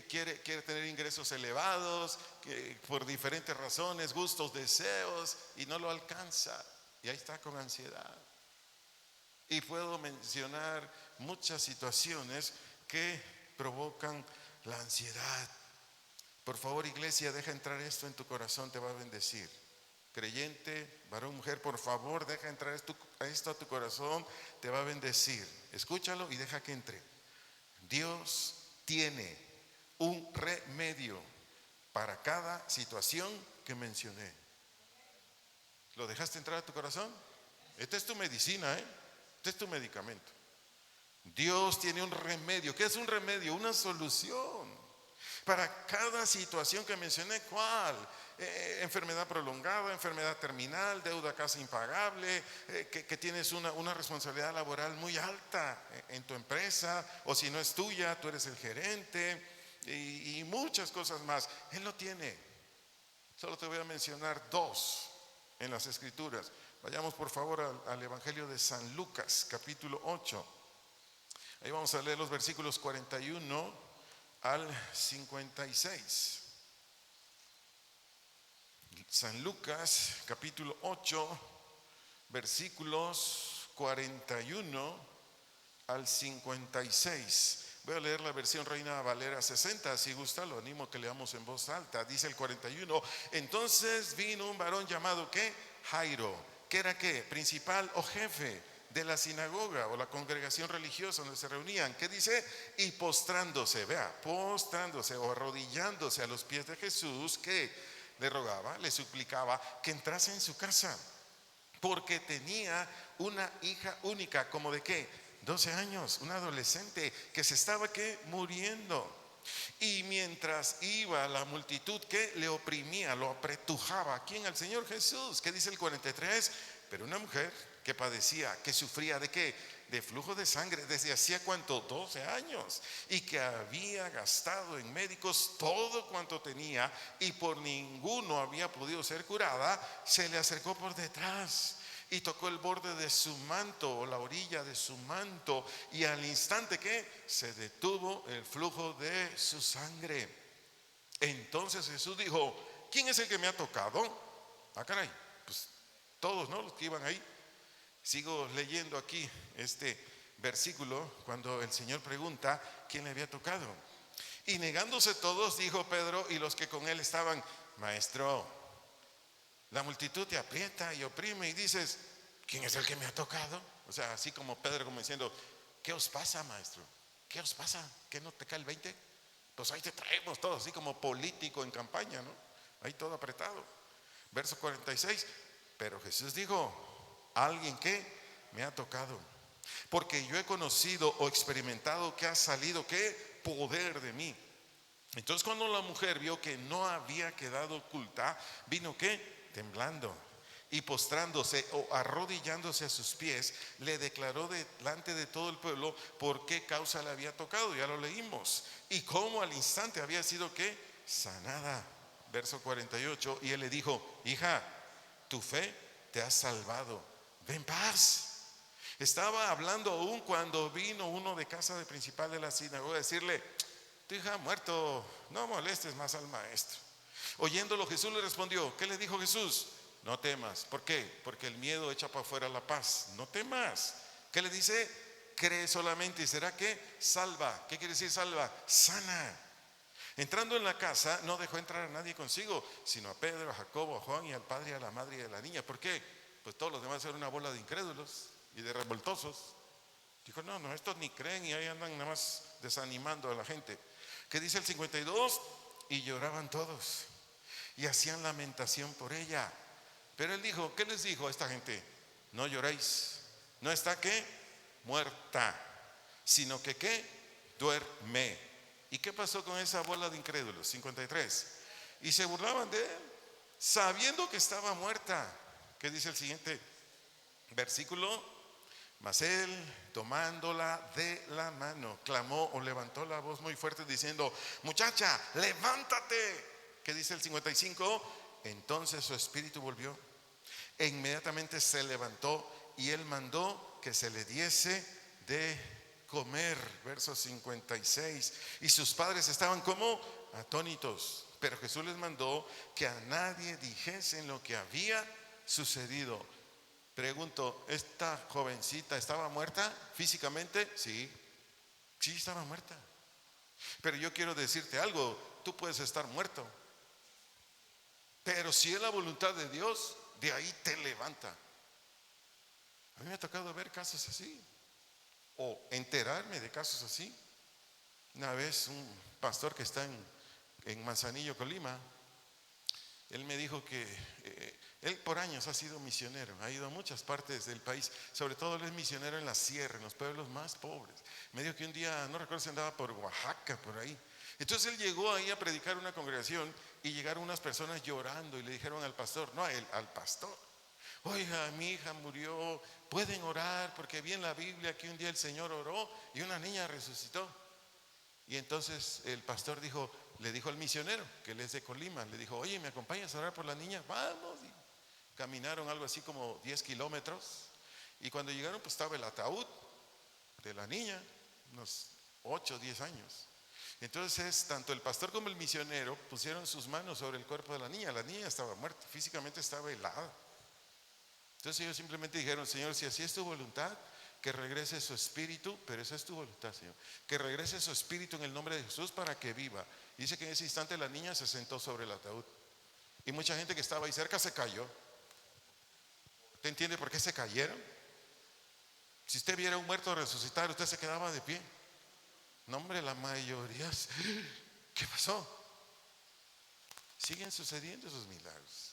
quiere tener ingresos elevados, que por diferentes razones, gustos, deseos, y no lo alcanza. Y ahí está con ansiedad. Y puedo mencionar muchas situaciones que provocan la ansiedad. Por favor, iglesia, deja entrar esto en tu corazón, te va a bendecir. Creyente, varón, mujer, por favor, deja entrar esto a tu corazón, te va a bendecir. Escúchalo y deja que entre. Dios tiene un remedio para cada situación que mencioné. ¿Lo dejaste entrar a tu corazón? Esta es tu medicina, este es tu medicamento. Dios tiene un remedio. ¿Qué es un remedio? Una solución para cada situación que mencioné. ¿Cuál? Enfermedad prolongada, enfermedad terminal, deuda casi impagable, que tienes una responsabilidad laboral muy alta en tu empresa, o si no es tuya, tú eres el gerente, y muchas cosas más. Él lo tiene. Solo te voy a mencionar 2 en las Escrituras. Vayamos por favor al Evangelio de San Lucas, capítulo 8. Ahí vamos a leer los versículos 41 al 56. San Lucas, capítulo 8, versículos 41 al 56. Voy a leer la versión Reina Valera 60, si gusta, lo animo a que leamos en voz alta. Dice el 41, entonces vino un varón llamado ¿qué? Jairo, que era ¿qué? Principal o jefe de la sinagoga o la congregación religiosa donde se reunían. ¿Qué dice? Y postrándose, vea, postrándose o arrodillándose a los pies de Jesús, que le rogaba, le suplicaba que entrase en su casa, porque tenía una hija única, como de ¿qué? 12 años, una adolescente que se estaba ¿qué? Muriendo. Y mientras iba la multitud que le oprimía, lo apretujaba. ¿A quién? Al Señor Jesús. ¿Qué dice el 43? Pero una mujer que padecía, que sufría de ¿qué? De flujo de sangre desde hacía ¿cuánto? 12 años, y que había gastado en médicos todo cuanto tenía y por ninguno había podido ser curada, se le acercó por detrás y tocó el borde de su manto o la orilla de su manto, y al instante que se detuvo el flujo de su sangre. Entonces Jesús dijo, ¿quién es el que me ha tocado? Ah, caray, pues todos, ¿no? Los que iban ahí. Sigo leyendo aquí este versículo cuando el Señor pregunta quién le había tocado. Y negándose todos, dijo Pedro y los que con él estaban, maestro, la multitud te aprieta y oprime y dices, ¿quién es el que me ha tocado? O sea, así como Pedro como diciendo, ¿qué os pasa, maestro? ¿Qué os pasa? ¿Qué no te cae el 20? Pues ahí te traemos todo, así como político en campaña, ¿no? Ahí todo apretado. Verso 46, pero Jesús dijo, alguien que me ha tocado, porque yo he conocido o experimentado que ha salido ¿qué? Poder de mí. Entonces cuando la mujer vio que no había quedado oculta, vino ¿qué? Temblando y postrándose o arrodillándose a sus pies, le declaró delante de todo el pueblo por qué causa le había tocado. Ya lo leímos, y cómo al instante había sido ¿qué? Sanada. Verso 48, y él le dijo, hija, tu fe te ha salvado, ve en paz. Estaba hablando aún cuando vino uno de casa de principal de la sinagoga a decirle, tu hija ha muerto, no molestes más al maestro. Oyéndolo, Jesús le respondió, ¿qué le dijo Jesús? No temas. ¿Por qué? Porque el miedo echa para afuera la paz. No temas. ¿Qué le dice? cree solamente y será que salva. ¿Qué quiere decir salva? Sana. Entrando en la casa, no dejó entrar a nadie consigo, sino a Pedro, a Jacobo, a Juan y al padre y a la madre de la niña. ¿Por qué? Pues todos los demás eran una bola de incrédulos y de revoltosos. Dijo, no, estos ni creen y ahí andan nada más desanimando a la gente. ¿Qué dice el 52? Y lloraban todos y hacían lamentación por ella. Pero él dijo, ¿qué les dijo a esta gente? No lloréis, no está ¿qué? Muerta, sino que ¿qué? Duerme. ¿Y qué pasó con esa bola de incrédulos? 53. Y se burlaban de él, sabiendo que estaba muerta. ¿Qué dice el siguiente versículo? Mas él, tomándola de la mano, clamó o levantó la voz muy fuerte diciendo, muchacha, levántate. ¿Qué dice el 55? Entonces su espíritu volvió e inmediatamente se levantó y él mandó que se le diese de comer. Verso 56. Y sus padres estaban como atónitos, pero Jesús les mandó que a nadie dijesen lo que había sucedido. Pregunto, ¿esta jovencita estaba muerta físicamente? Sí estaba muerta. Pero yo quiero decirte algo, tú puedes estar muerto, pero si es la voluntad de Dios, de ahí te levanta. A mí me ha tocado ver casos así, o enterarme de casos así. Una vez un pastor que está en Manzanillo, Colima, él me dijo que él por años ha sido misionero, ha ido a muchas partes del país, sobre todo él es misionero en la sierra, en los pueblos más pobres. Me dijo que un día, no recuerdo si andaba por Oaxaca, por ahí. Entonces él llegó ahí a predicar una congregación y llegaron unas personas llorando y le dijeron al pastor, no a él, al pastor, oiga, mi hija murió, pueden orar porque vi en la Biblia que un día el Señor oró y una niña resucitó. Y entonces el pastor le dijo al misionero, que él es de Colima, le dijo, oye, ¿me acompañas a orar por la niña? Vamos. Y caminaron algo así como 10 kilómetros. Y cuando llegaron, pues estaba el ataúd de la niña, unos 8 o 10 años. Entonces, tanto el pastor como el misionero pusieron sus manos sobre el cuerpo de la niña. La niña estaba muerta, físicamente estaba helada. Entonces ellos simplemente dijeron, Señor, si así es tu voluntad, que regrese su espíritu, pero esa es tu voluntad, Señor, que regrese su espíritu en el nombre de Jesús para que viva. Y dice que en ese instante la niña se sentó sobre el ataúd y mucha gente que estaba ahí cerca se cayó. ¿Usted entiende por qué se cayeron? Si usted viera a un muerto resucitar, usted se quedaba de pie. No, hombre, la mayoría, ¿qué pasó? Siguen sucediendo esos milagros.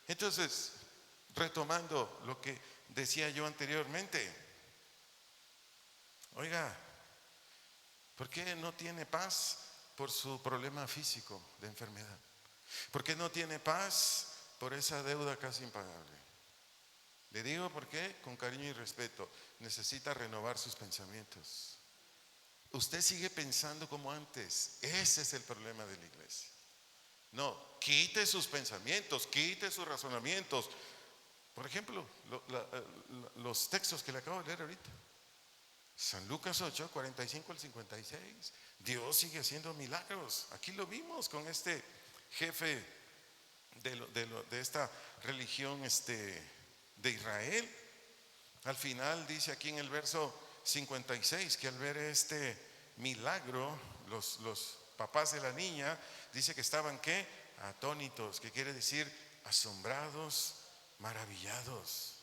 Entonces, retomando lo que decía yo anteriormente, oiga, ¿por qué no tiene paz por su problema físico de enfermedad? ¿Por qué no tiene paz por esa deuda casi impagable? Le digo por qué, con cariño y respeto, necesita renovar sus pensamientos. Usted sigue pensando como antes. Ese es el problema de la iglesia. No, quite sus pensamientos, quite sus razonamientos. Por ejemplo, los textos que le acabo de leer ahorita. San Lucas 8, 45 al 56. Dios sigue haciendo milagros. Aquí lo vimos con este jefe de esta religión de Israel. Al final dice aquí en el verso 56 que al ver este milagro, los papás de la niña, dice que estaban ¿qué? Atónitos, que quiere decir asombrados, maravillados.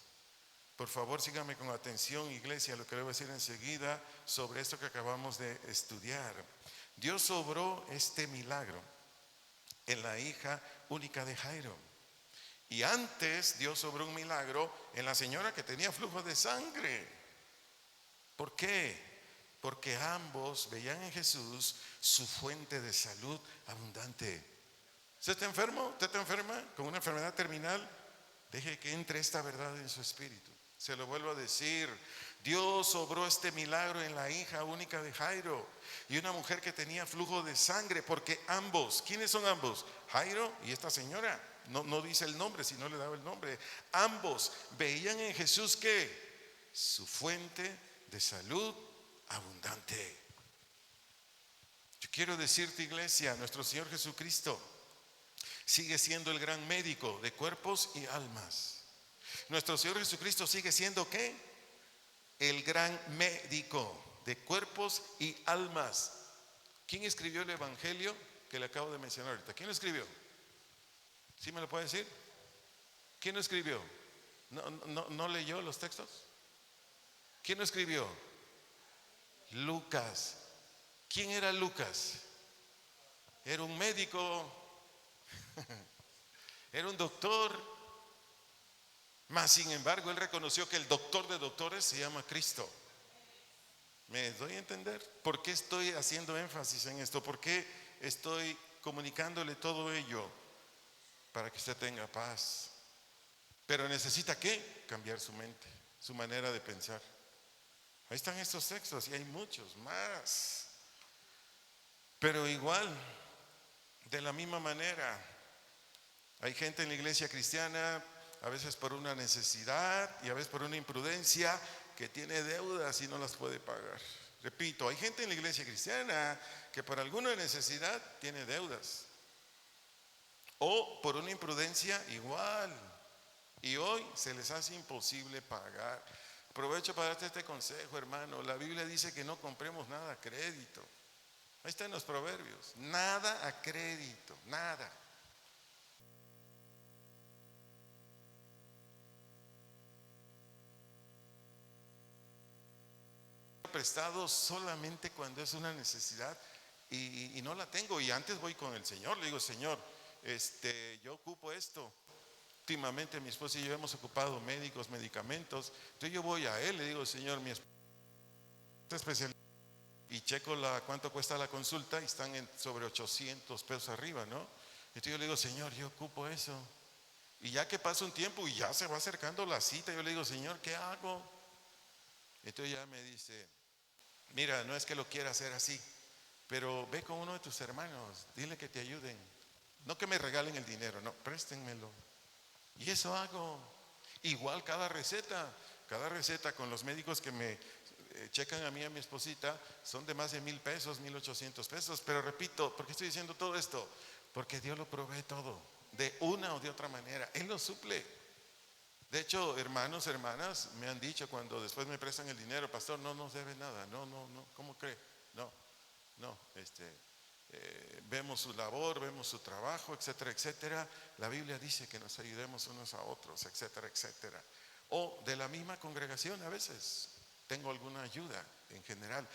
Por favor, síganme con atención, iglesia, lo que le voy a decir enseguida sobre esto que acabamos de estudiar. Dios obró este milagro en la hija única de Jairo. Y antes Dios obró un milagro en la señora que tenía flujo de sangre. ¿Por qué? Porque ambos veían en Jesús su fuente de salud abundante. ¿Usted está enfermo? ¿Usted está enferma con una enfermedad terminal? Deje que entre esta verdad en su espíritu. Se lo vuelvo a decir, Dios obró este milagro en la hija única de Jairo y una mujer que tenía flujo de sangre, porque ambos, ¿quiénes son ambos? Jairo y esta señora, no dice el nombre, si no le daba el nombre. Ambos veían en Jesús ¿qué? Su fuente de salud abundante. Yo quiero decirte, iglesia, nuestro Señor Jesucristo sigue siendo el gran médico de cuerpos y almas. Nuestro Señor Jesucristo sigue siendo ¿qué? el gran médico de cuerpos y almas. ¿Quién escribió el evangelio que le acabo de mencionar ahorita? ¿Quién lo escribió? ¿Sí me lo puede decir? ¿Quién lo escribió? ¿No leyó los textos? ¿Quién lo escribió? Lucas. ¿Quién era Lucas? Era un médico, era un doctor, mas sin embargo él reconoció que el doctor de doctores se llama Cristo. ¿Me doy a entender? ¿Por qué estoy haciendo énfasis en esto? ¿Por qué estoy comunicándole todo ello? Para que usted tenga paz. Pero necesita ¿qué? Cambiar su mente, su manera de pensar. Ahí están estos textos y hay muchos más. Pero igual, de la misma manera, hay gente en la iglesia cristiana, a veces por una necesidad y a veces por una imprudencia, que tiene deudas y no las puede pagar. Repito, hay gente en la iglesia cristiana que por alguna necesidad tiene deudas. O por una imprudencia igual. Y hoy se les hace imposible pagar. Aprovecho para darte este consejo, hermano. La Biblia dice que no compremos nada a crédito. Ahí está en los proverbios. Nada a crédito, nada. Prestado solamente cuando es una necesidad y no la tengo. Y antes voy con el Señor, le digo, Señor, yo ocupo esto. Últimamente mi esposa y yo hemos ocupado médicos, medicamentos. Entonces yo voy a él, le digo, Señor, mi esposa es especialista y checo cuánto cuesta la consulta y están sobre 800 pesos arriba, ¿no? Entonces yo le digo, Señor, yo ocupo eso. Y ya que pasa un tiempo y ya se va acercando la cita, yo le digo, Señor, ¿qué hago? Entonces ya me dice, mira, no es que lo quiera hacer así, pero ve con uno de tus hermanos, dile que te ayuden. No que me regalen el dinero, no, préstenmelo. Y eso hago. Igual cada receta con los médicos que me checan a mí y a mi esposita son de más de 1,000 pesos, 1,800 pesos. Pero repito, ¿por qué estoy diciendo todo esto? Porque Dios lo provee todo, de una o de otra manera. Él lo suple. De hecho, hermanos, hermanas, me han dicho cuando después me prestan el dinero, pastor, no nos debe nada. No, ¿cómo cree? No, vemos su labor, vemos su trabajo, etcétera, etcétera. La Biblia dice que nos ayudemos unos a otros, etcétera, etcétera. O de la misma congregación a veces tengo alguna ayuda en general.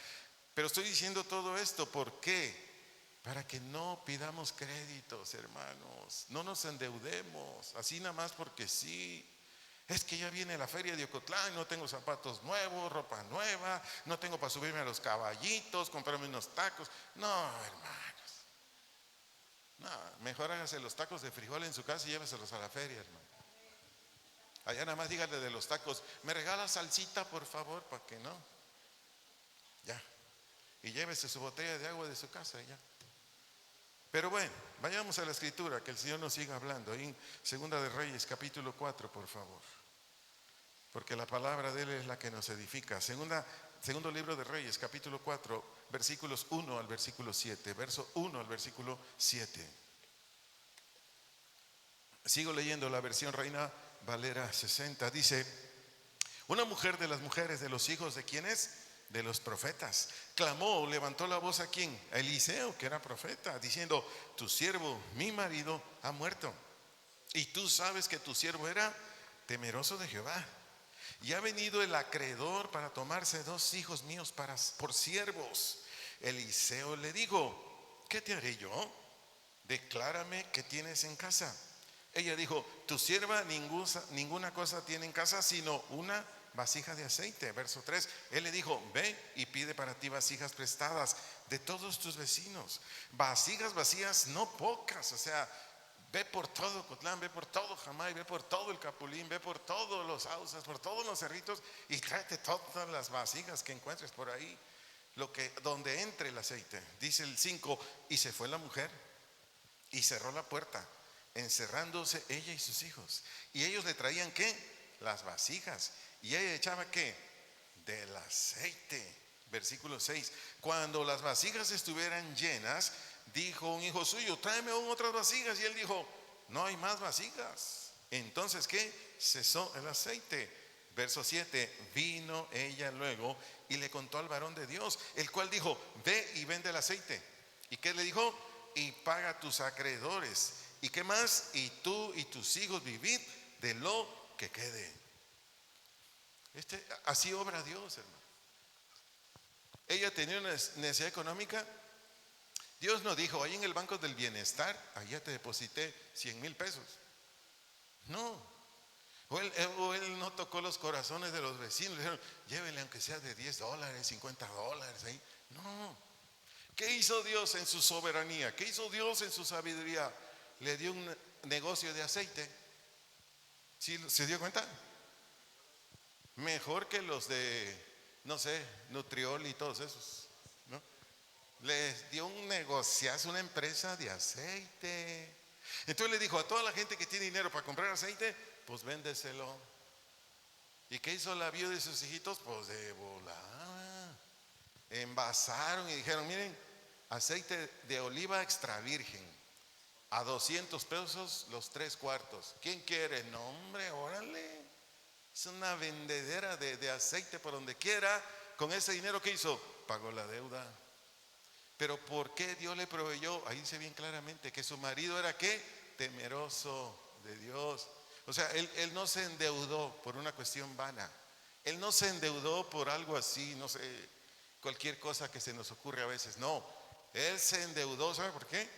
Pero estoy diciendo todo esto, ¿por qué? Para que no pidamos créditos, hermanos. No nos endeudemos, así nada más porque sí. Es que ya viene la feria de Ocotlán, no tengo zapatos nuevos, ropa nueva, no tengo para subirme a los caballitos, comprarme unos tacos. No, hermanos. No, mejor hágase los tacos de frijol en su casa y lléveselos a la feria, hermano. Allá nada más dígale de los tacos, ¿me regala salsita, por favor? Para que no. Ya. Y llévese su botella de agua de su casa y ya. Pero bueno, vayamos a la escritura, que el Señor nos siga hablando. Ahí en Segunda de Reyes, capítulo 4, por favor. Porque la palabra de Él es la que nos edifica. Segundo libro de Reyes, capítulo 4, versículos 1 al versículo 7. Verso 1 al versículo 7. Sigo leyendo la versión Reina Valera 60. Dice, una mujer de las mujeres de los hijos de ¿quiénes? De los profetas. Clamó, levantó la voz a ¿quién? A Eliseo, que era profeta, diciendo, tu siervo, mi marido, ha muerto. Y tú sabes que tu siervo era temeroso de Jehová. Y ha venido el acreedor para tomarse 2 hijos míos por siervos. Eliseo le dijo, ¿qué te haré yo? Declárame qué tienes en casa. Ella dijo, tu sierva ninguna cosa tiene en casa sino una vasija de aceite. Verso 3, él le dijo, ve y pide para ti vasijas prestadas de todos tus vecinos, vasijas vacías, no pocas. O sea, ve por todo Ocotlán, ve por todo Jamay, ve por todo el Capulín, ve por todos los Ausas, por todos los cerritos y tráete todas las vasijas que encuentres por ahí, donde entre el aceite. Dice el 5, y se fue la mujer y cerró la puerta, encerrándose ella y sus hijos. Y ellos le traían ¿qué? Las vasijas. Y ella echaba ¿qué? Del aceite. Versículo 6. Cuando las vasijas estuvieran llenas, dijo un hijo suyo, tráeme aún otras vasijas. Y él dijo, no hay más vasijas. Entonces ¿qué? Cesó el aceite. Verso 7, vino ella luego y le contó al varón de Dios, el cual dijo, ve y vende el aceite. ¿Y qué le dijo? Y paga a tus acreedores. ¿Y qué más? Y tú y tus hijos vivid de lo que quede. Así obra Dios, hermano. Ella tenía una necesidad económica. Dios no dijo, ahí en el banco del bienestar, allá te deposité 100,000 pesos. No. O él no tocó los corazones de los vecinos. Le dijeron, llévenle aunque sea de $10, $50 ahí. No. ¿Qué hizo Dios en su soberanía? ¿Qué hizo Dios en su sabiduría? Le dio un negocio de aceite. ¿Sí se dio cuenta? Mejor que los de, no sé, Nutriol y todos esos, ¿no? Les dio un negociazo, una empresa de aceite. Entonces le dijo a toda la gente que tiene dinero para comprar aceite, pues véndeselo. ¿Y qué hizo la viuda de sus hijitos? Pues de volada envasaron y dijeron, miren, aceite de oliva extra virgen a 200 pesos los 3/4. ¿Quién quiere? No, hombre, órale. Es una vendedera de aceite por donde quiera. Con ese dinero, ¿qué hizo? Pagó la deuda. Pero ¿por qué Dios le proveyó? Ahí dice bien claramente que su marido era ¿qué? Temeroso de Dios. O sea, él no se endeudó por una cuestión vana. Él no se endeudó por algo así, no sé, cualquier cosa que se nos ocurre a veces. No, él se endeudó, ¿sabe por qué?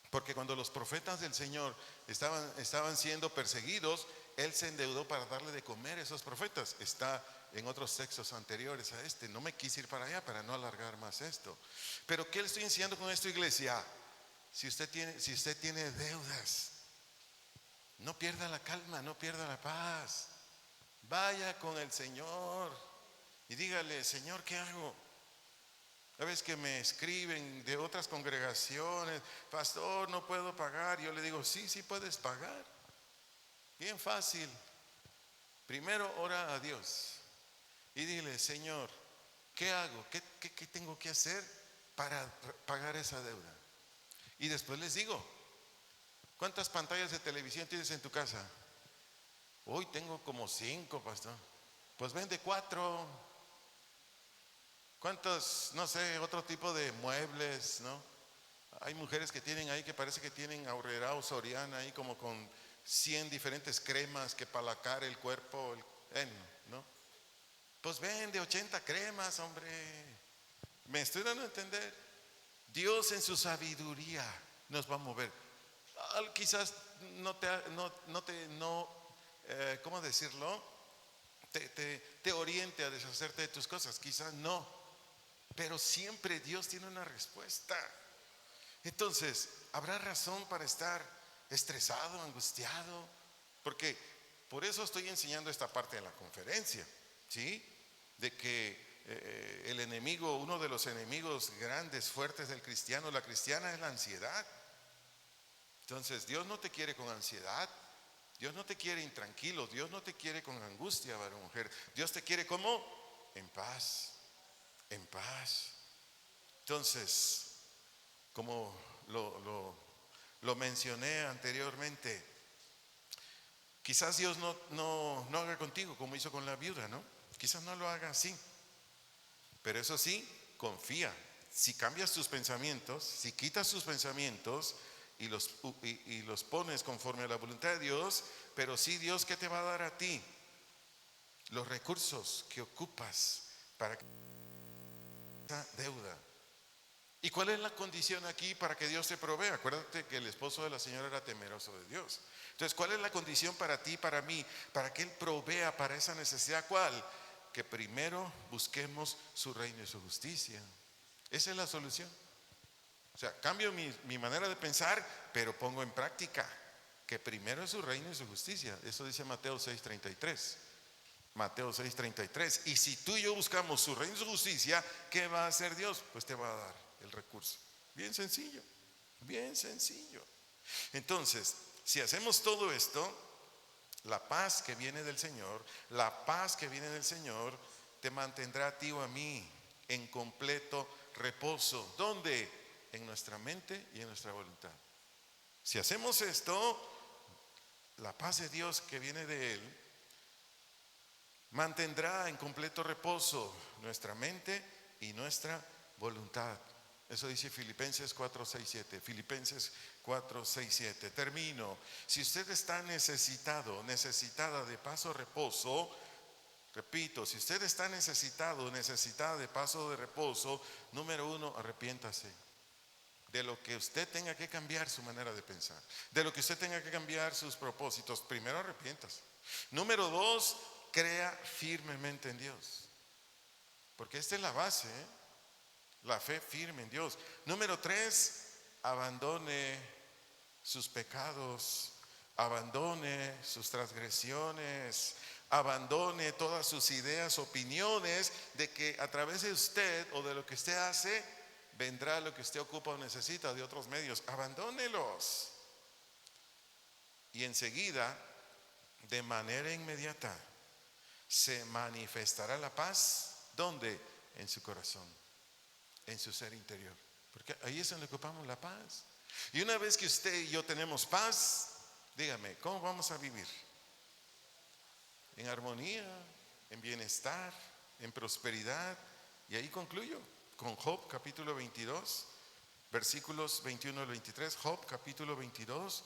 Porque cuando los profetas del Señor estaban siendo perseguidos, él se endeudó para darle de comer a esos profetas. Está en otros textos anteriores a este. No me quise ir para allá para no alargar más esto. Pero ¿qué le estoy enseñando con esto, iglesia? Si usted tiene deudas, no pierda la calma, no pierda la paz. Vaya con el Señor y dígale, Señor, ¿qué hago? A veces que me escriben de otras congregaciones, pastor, no puedo pagar. Yo le digo, sí puedes pagar. Bien fácil. Primero ora a Dios y dile, Señor, ¿qué hago? ¿Qué tengo que hacer para pagar esa deuda? Y después les digo, ¿cuántas pantallas de televisión tienes en tu casa? Hoy tengo como 5, pastor. Pues vende 4. ¿Cuántos, no sé, otro tipo de muebles, no? Hay mujeres que tienen ahí que parece que tienen Aurrerá o Soriana ahí como con 100 diferentes cremas que para lacar el cuerpo, ¿no? Pues vende 80 cremas, hombre. ¿Me estoy dando a entender? Dios en su sabiduría nos va a mover. Quizás ¿cómo decirlo? Te oriente a deshacerte de tus cosas, quizás no. Pero siempre Dios tiene una respuesta. Entonces, ¿habrá razón para estar estresado, angustiado? Porque por eso estoy enseñando esta parte de la conferencia, ¿sí? De que el enemigo, uno de los enemigos grandes, fuertes del cristiano, la cristiana, es la ansiedad. Entonces, Dios no te quiere con ansiedad. Dios no te quiere intranquilo. Dios no te quiere con angustia, varón, mujer. Dios te quiere como en paz. En paz. Entonces, como lo mencioné anteriormente, quizás Dios no haga contigo como hizo con la viuda, ¿no? Quizás no lo haga así. Pero eso sí, confía. Si cambias tus pensamientos, si quitas tus pensamientos y los pones conforme a la voluntad de Dios, pero sí, Dios, ¿qué te va a dar a ti? Los recursos que ocupas para que esa deuda. ¿Y cuál es la condición aquí para que Dios te provea? Acuérdate que el esposo de la señora era temeroso de Dios. Entonces, ¿cuál es la condición para ti, para mí, para que Él provea para esa necesidad? ¿Cuál? Que primero busquemos su reino y su justicia. Esa es la solución. O sea, cambio mi manera de pensar, pero pongo en práctica que primero es su reino y su justicia. Eso dice Mateo 6:33. Mateo 6:33. Y si tú y yo buscamos su reino y su justicia, ¿qué va a hacer Dios? Pues te va a dar el recurso. Bien sencillo, bien sencillo. Entonces, si hacemos todo esto, la paz que viene del Señor, la paz que viene del Señor te mantendrá a ti o a mí en completo reposo. ¿Dónde? En nuestra mente y en nuestra voluntad. Si hacemos esto, la paz de Dios que viene de Él mantendrá en completo reposo nuestra mente y nuestra voluntad. Eso dice Filipenses 4, 6, 7. Filipenses 4, 6, 7. Termino. Si usted está necesitada de paz o reposo, repito, si usted está necesitada de paso de reposo, número 1, arrepiéntase de lo que usted tenga que cambiar su manera de pensar, de lo que usted tenga que cambiar sus propósitos. Primero, arrepiéntase. Número 2, crea firmemente en Dios, porque esta es la base, ¿eh? La fe firme en Dios. Número 3, abandone sus pecados, abandone sus transgresiones, abandone todas sus ideas, opiniones de que a través de usted o de lo que usted hace vendrá lo que usted ocupa o necesita de otros medios. Abandónelos. Y enseguida, de manera inmediata, se manifestará la paz. ¿Dónde? En su corazón, en su ser interior, porque ahí es donde ocupamos la paz. Y una vez que usted y yo tenemos paz, dígame, ¿cómo vamos a vivir? En armonía, en bienestar, en prosperidad. Y ahí concluyo con Job capítulo 22, versículos 21 al 23. Job capítulo 22,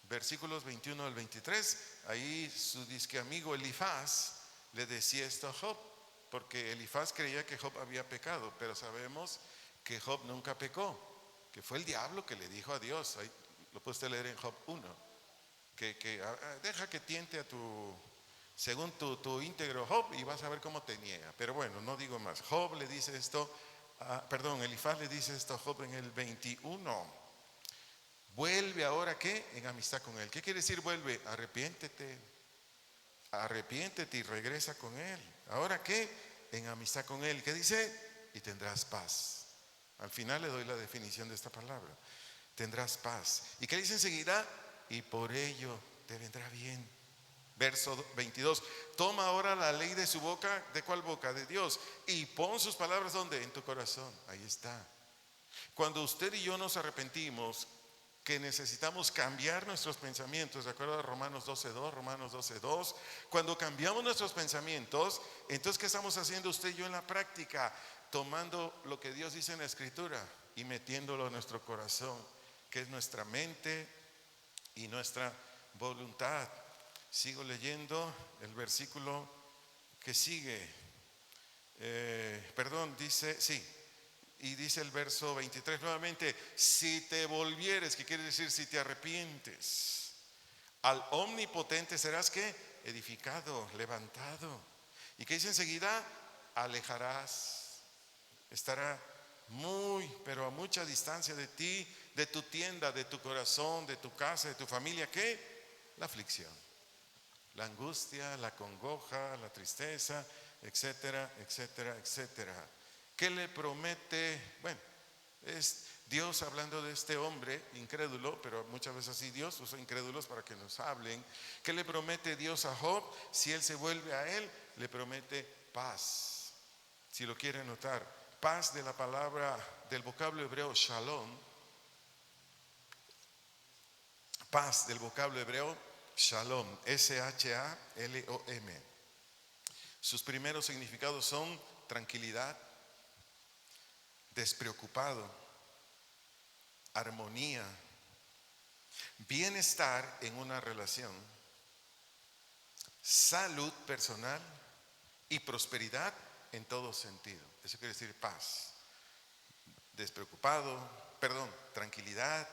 versículos 21 al 23. Ahí su disque amigo Elifaz le decía esto a Job, porque Elifaz creía que Job había pecado, pero sabemos que Job nunca pecó, que fue el diablo que le dijo a Dios. Ahí lo puede usted leer en Job 1, que deja que tiente a según tu íntegro Job, y vas a ver cómo te niega. Pero bueno, no digo más. Job le dice esto, Elifaz le dice esto a Job en el 21. Vuelve ahora, ¿qué? En amistad con él. ¿Qué quiere decir vuelve? Arrepiéntete y regresa con él. ¿Ahora qué? En amistad con él. ¿Qué dice? Y tendrás paz. Al final le doy la definición de esta palabra. Tendrás paz. ¿Y qué dice enseguida? Y por ello te vendrá bien. Verso 22. Toma ahora la ley de su boca. ¿De cuál boca? De Dios. Y pon sus palabras ¿dónde? En tu corazón. Ahí está. Cuando usted y yo nos arrepentimos, que necesitamos cambiar nuestros pensamientos, de acuerdo a Romanos 12:2, cuando cambiamos nuestros pensamientos, entonces ¿qué estamos haciendo usted y yo en la práctica? Tomando lo que Dios dice en la Escritura y metiéndolo en nuestro corazón, que es nuestra mente y nuestra voluntad. Sigo leyendo el versículo que sigue. Y dice el verso 23 nuevamente: si te volvieres, ¿qué quiere decir? Si te arrepientes, al omnipotente serás ¿qué? Edificado, levantado. ¿Y qué dice enseguida? Alejarás, estará muy, pero a mucha distancia de ti, de tu tienda, de tu corazón, de tu casa, de tu familia. ¿Qué? La aflicción, la angustia, la congoja, la tristeza, etcétera, etcétera, etcétera. ¿Qué le promete? Bueno, es Dios hablando de este hombre incrédulo, pero muchas veces así Dios usa incrédulos para que nos hablen. ¿Qué le promete Dios a Job? Si él se vuelve a él, le promete paz. Si lo quiere notar, paz de la palabra, del vocablo hebreo shalom. Paz del vocablo hebreo shalom, S-H-A-L-O-M. Sus primeros significados son tranquilidad, despreocupado, armonía, bienestar en una relación, salud personal y prosperidad en todo sentido. Eso quiere decir paz. Tranquilidad,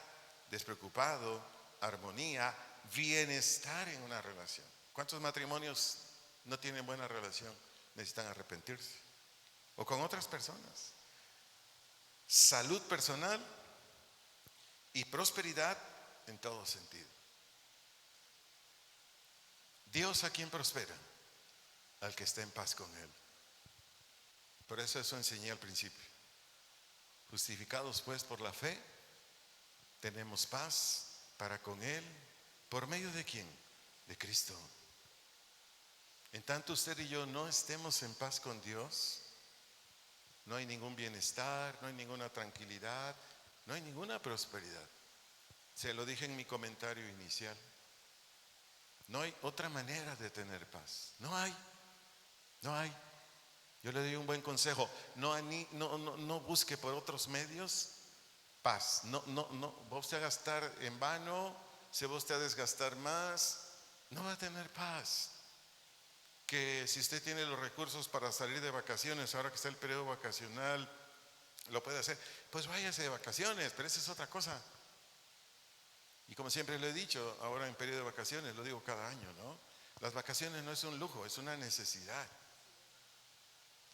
despreocupado, armonía, bienestar en una relación. ¿Cuántos matrimonios no tienen buena relación? Necesitan arrepentirse. O con otras personas. Salud personal y prosperidad en todo sentido. Dios, ¿a quién prospera? Al que está en paz con Él. Por eso enseñé al principio. Justificados pues por la fe, tenemos paz para con Él. ¿Por medio de quién? De Cristo. En tanto usted y yo no estemos en paz con Dios, no hay ningún bienestar, no hay ninguna tranquilidad, no hay ninguna prosperidad. Se lo dije en mi comentario inicial. No hay otra manera de tener paz. No hay. No hay. Yo le doy un buen consejo. No busque por otros medios paz. No. Va usted a gastar en vano, se va usted a desgastar más. No va a tener paz. Que si usted tiene los recursos para salir de vacaciones, ahora que está el periodo vacacional, lo puede hacer, pues váyase de vacaciones, pero esa es otra cosa. Y como siempre lo he dicho, ahora en periodo de vacaciones, lo digo cada año, ¿no? Las vacaciones no es un lujo, es una necesidad.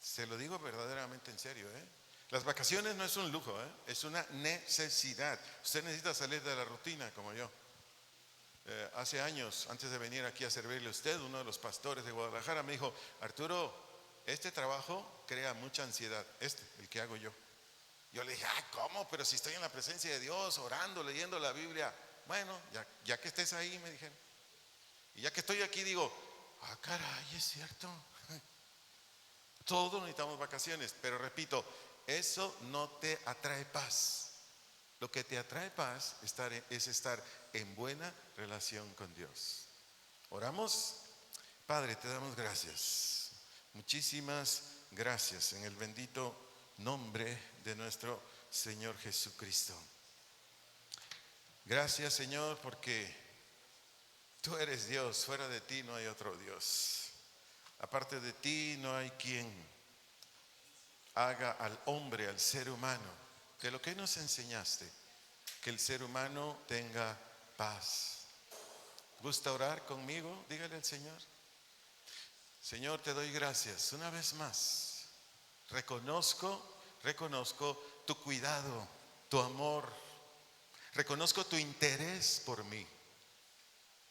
Se lo digo verdaderamente en serio, ¿eh? Las vacaciones no es un lujo, ¿eh? Es una necesidad. Usted necesita salir de la rutina como yo. Hace años, antes de venir aquí a servirle a usted, uno de los pastores de Guadalajara me dijo: Arturo, este trabajo crea mucha ansiedad, el que hago yo. Yo le dije: ¿cómo? Pero si estoy en la presencia de Dios, orando, leyendo la Biblia. Bueno, ya que estés ahí, me dijeron. Y ya que estoy aquí, digo: caray, es cierto. Todos necesitamos vacaciones, pero repito, eso no te atrae paz. Lo que te atrae paz es estar en buena relación con Dios. ¿Oramos? Padre, te damos gracias. Muchísimas gracias en el bendito nombre de nuestro Señor Jesucristo. Gracias, Señor, porque tú eres Dios. Fuera de ti no hay otro Dios. Aparte de ti no hay quien haga al hombre, al ser humano, que lo que nos enseñaste, que el ser humano tenga paz. ¿Gusta orar conmigo? Dígale al Señor: Señor, te doy gracias una vez más. Reconozco tu cuidado, tu amor. Reconozco tu interés por mí.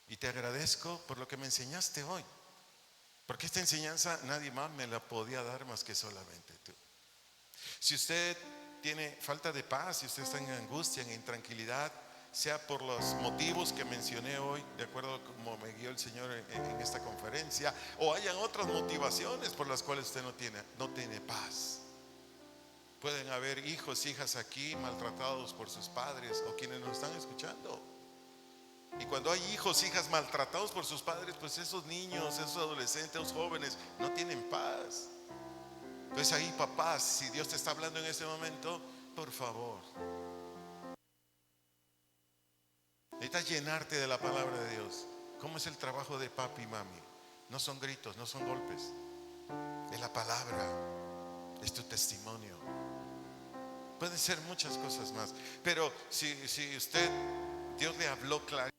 Y te agradezco por lo que me enseñaste hoy. Porque esta enseñanza nadie más me la podía dar más que solamente tú. Si usted tiene falta de paz, si usted está en angustia, en intranquilidad, sea por los motivos que mencioné hoy, de acuerdo a cómo me guió el Señor en esta conferencia, o hayan otras motivaciones por las cuales usted no tiene paz. Pueden haber hijos, hijas aquí maltratados por sus padres o quienes nos están escuchando. Y cuando hay hijos, hijas maltratados por sus padres, pues esos niños, esos adolescentes, esos jóvenes no tienen paz. Entonces ahí, papás, si Dios te está hablando en este momento, por favor, necesitas llenarte de la palabra de Dios. ¿Cómo es el trabajo de papi y mami? No son gritos, no son golpes. Es la palabra, es tu testimonio. Pueden ser muchas cosas más. Pero si usted, Dios le habló claro,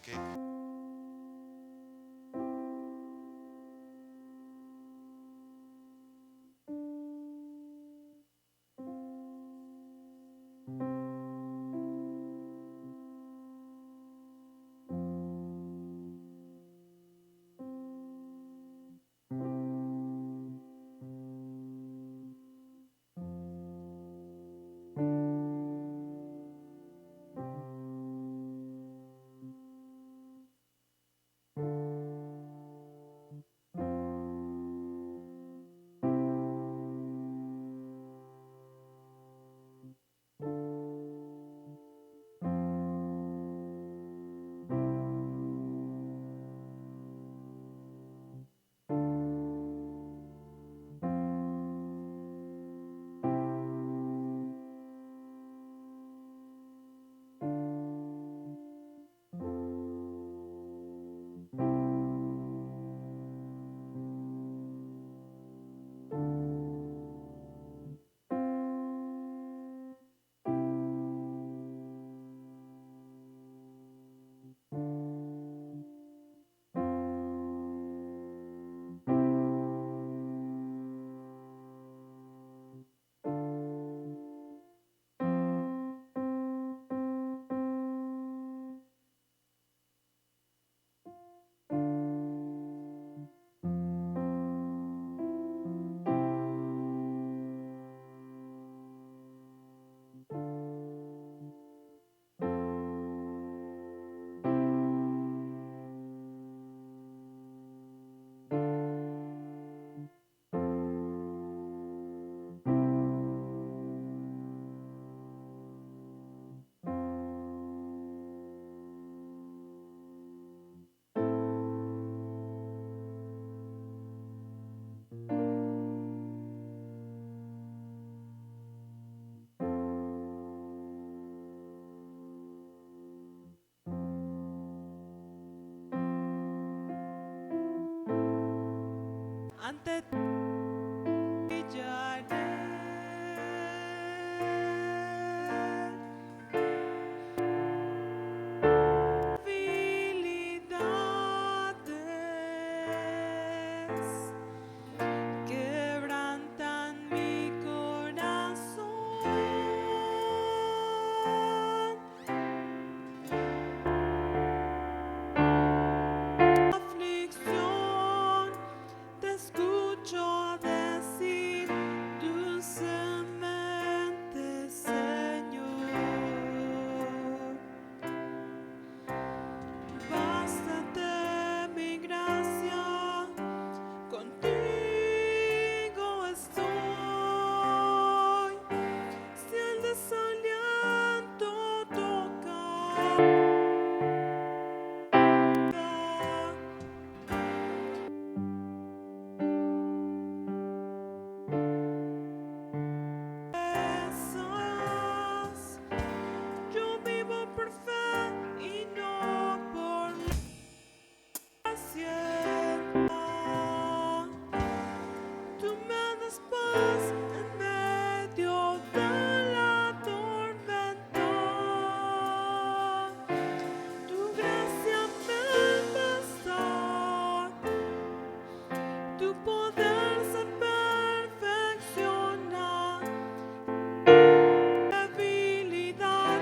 que ante ti brillaré. Debilidades quebrantan mi corazón. Aflicción, te escucho decir dulcemente, Señor. Bástate mi gracia, contigo estoy. Si el desaliento toca, yo vivo por fe y no por la sienta. Tú me das paz en medio de la tormenta. Tu gracia me basta, tu poder se perfecciona. Debilidad,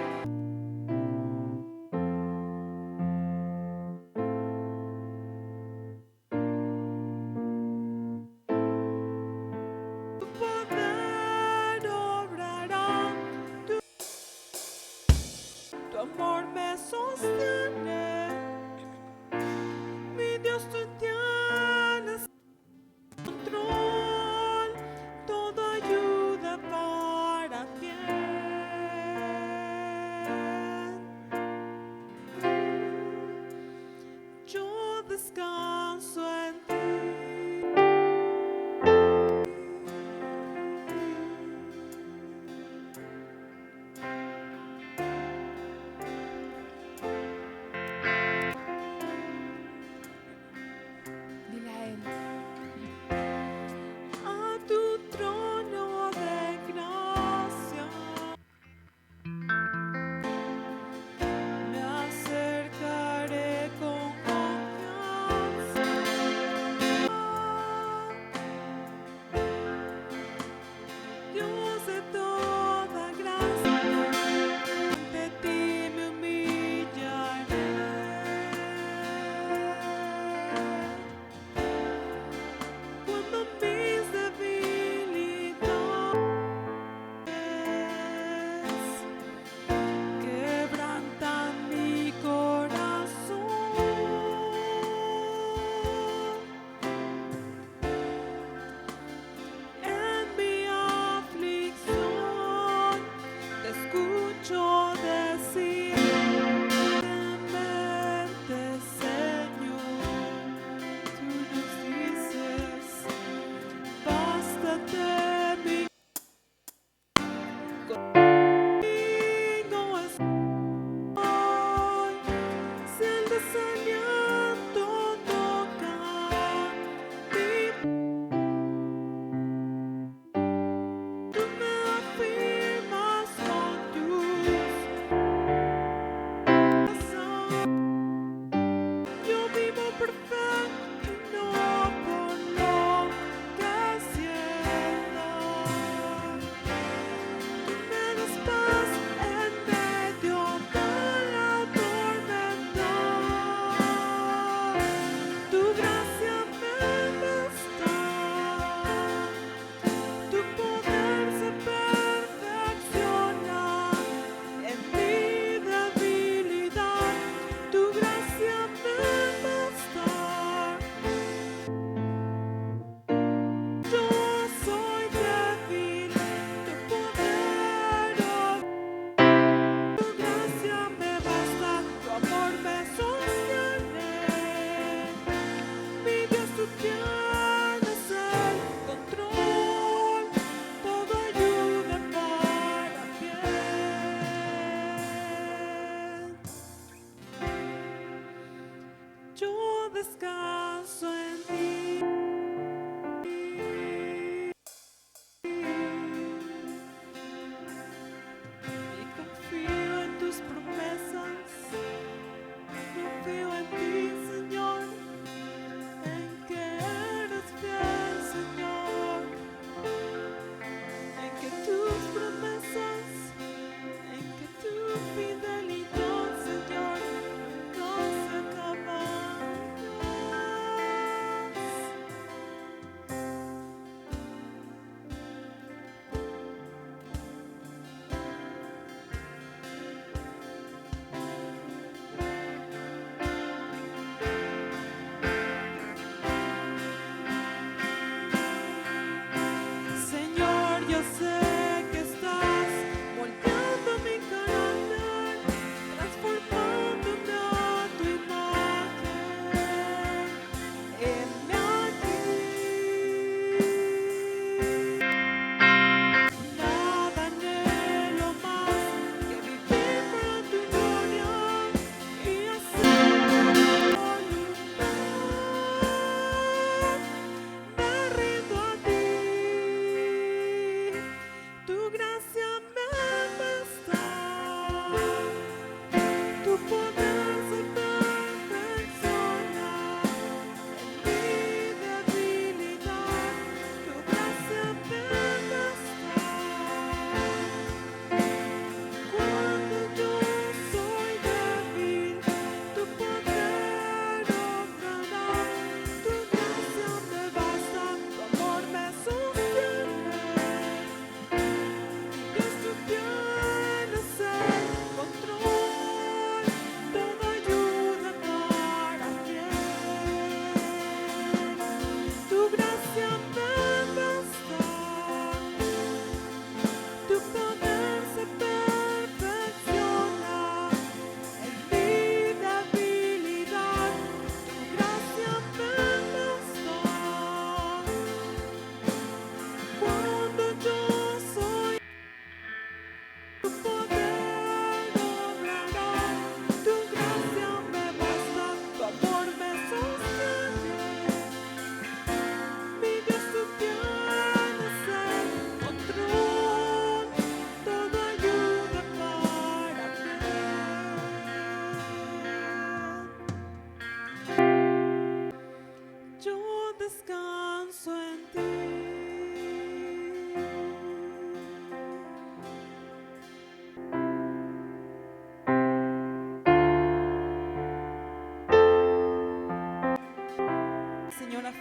tu poder obrará, tu amor me sostiene. Mi Dios, tú tienes control, todo ayuda para bien. Yo descanso en ti. Dile a Él. A tu trono de gracia me acercaré con confianza. Dios de toda gracia, ante ti me humillaré. Cuando mis debilidades quebrantan mi corazón, en mi aflicción te escucho decir dulcemente, Señor. Tú nos dices, bástate mi contigo estoy. Si el desaliento toca mi, tú me afirmas con tus brazos. Yo vivo por fe y no por lo que siento. Tú me das paz en medio de la tormenta. Tu gracia me basta, tu poder se perfecciona en mi debilidad. Tu gracia me basta. Yo soy débil, tu poder, tu gracia me basta, tu amor me sostiene. Mi Dios, tú tienes el control, todo ayuda para bien. Yo descanso en ti.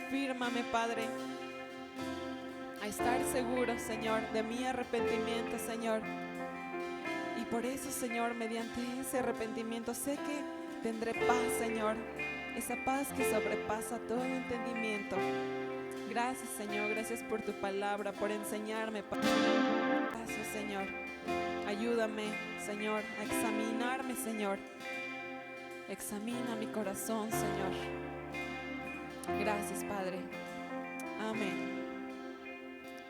afírmame, Padre, a estar seguro, Señor, de mi arrepentimiento, Señor. Y por eso, Señor, mediante ese arrepentimiento sé que tendré paz, Señor, esa paz que sobrepasa todo entendimiento. Gracias, Señor, gracias por tu palabra, por enseñarme, Padre. Gracias, Señor. Ayúdame, Señor, a examinarme, Señor. Examina mi corazón, Señor. Gracias, Padre. Amén.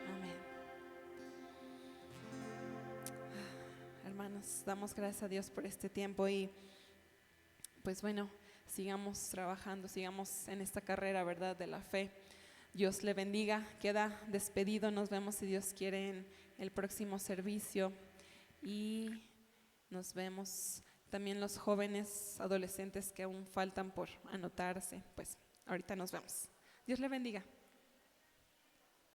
Amén. Hermanos, damos gracias a Dios por este tiempo y pues bueno, sigamos trabajando, sigamos en esta carrera, ¿verdad?, de la fe. Dios le bendiga. Queda despedido. Nos vemos, si Dios quiere, en el próximo servicio. Y nos vemos también los jóvenes, adolescentes que aún faltan por anotarse. Pues ahorita nos vemos. Dios le bendiga.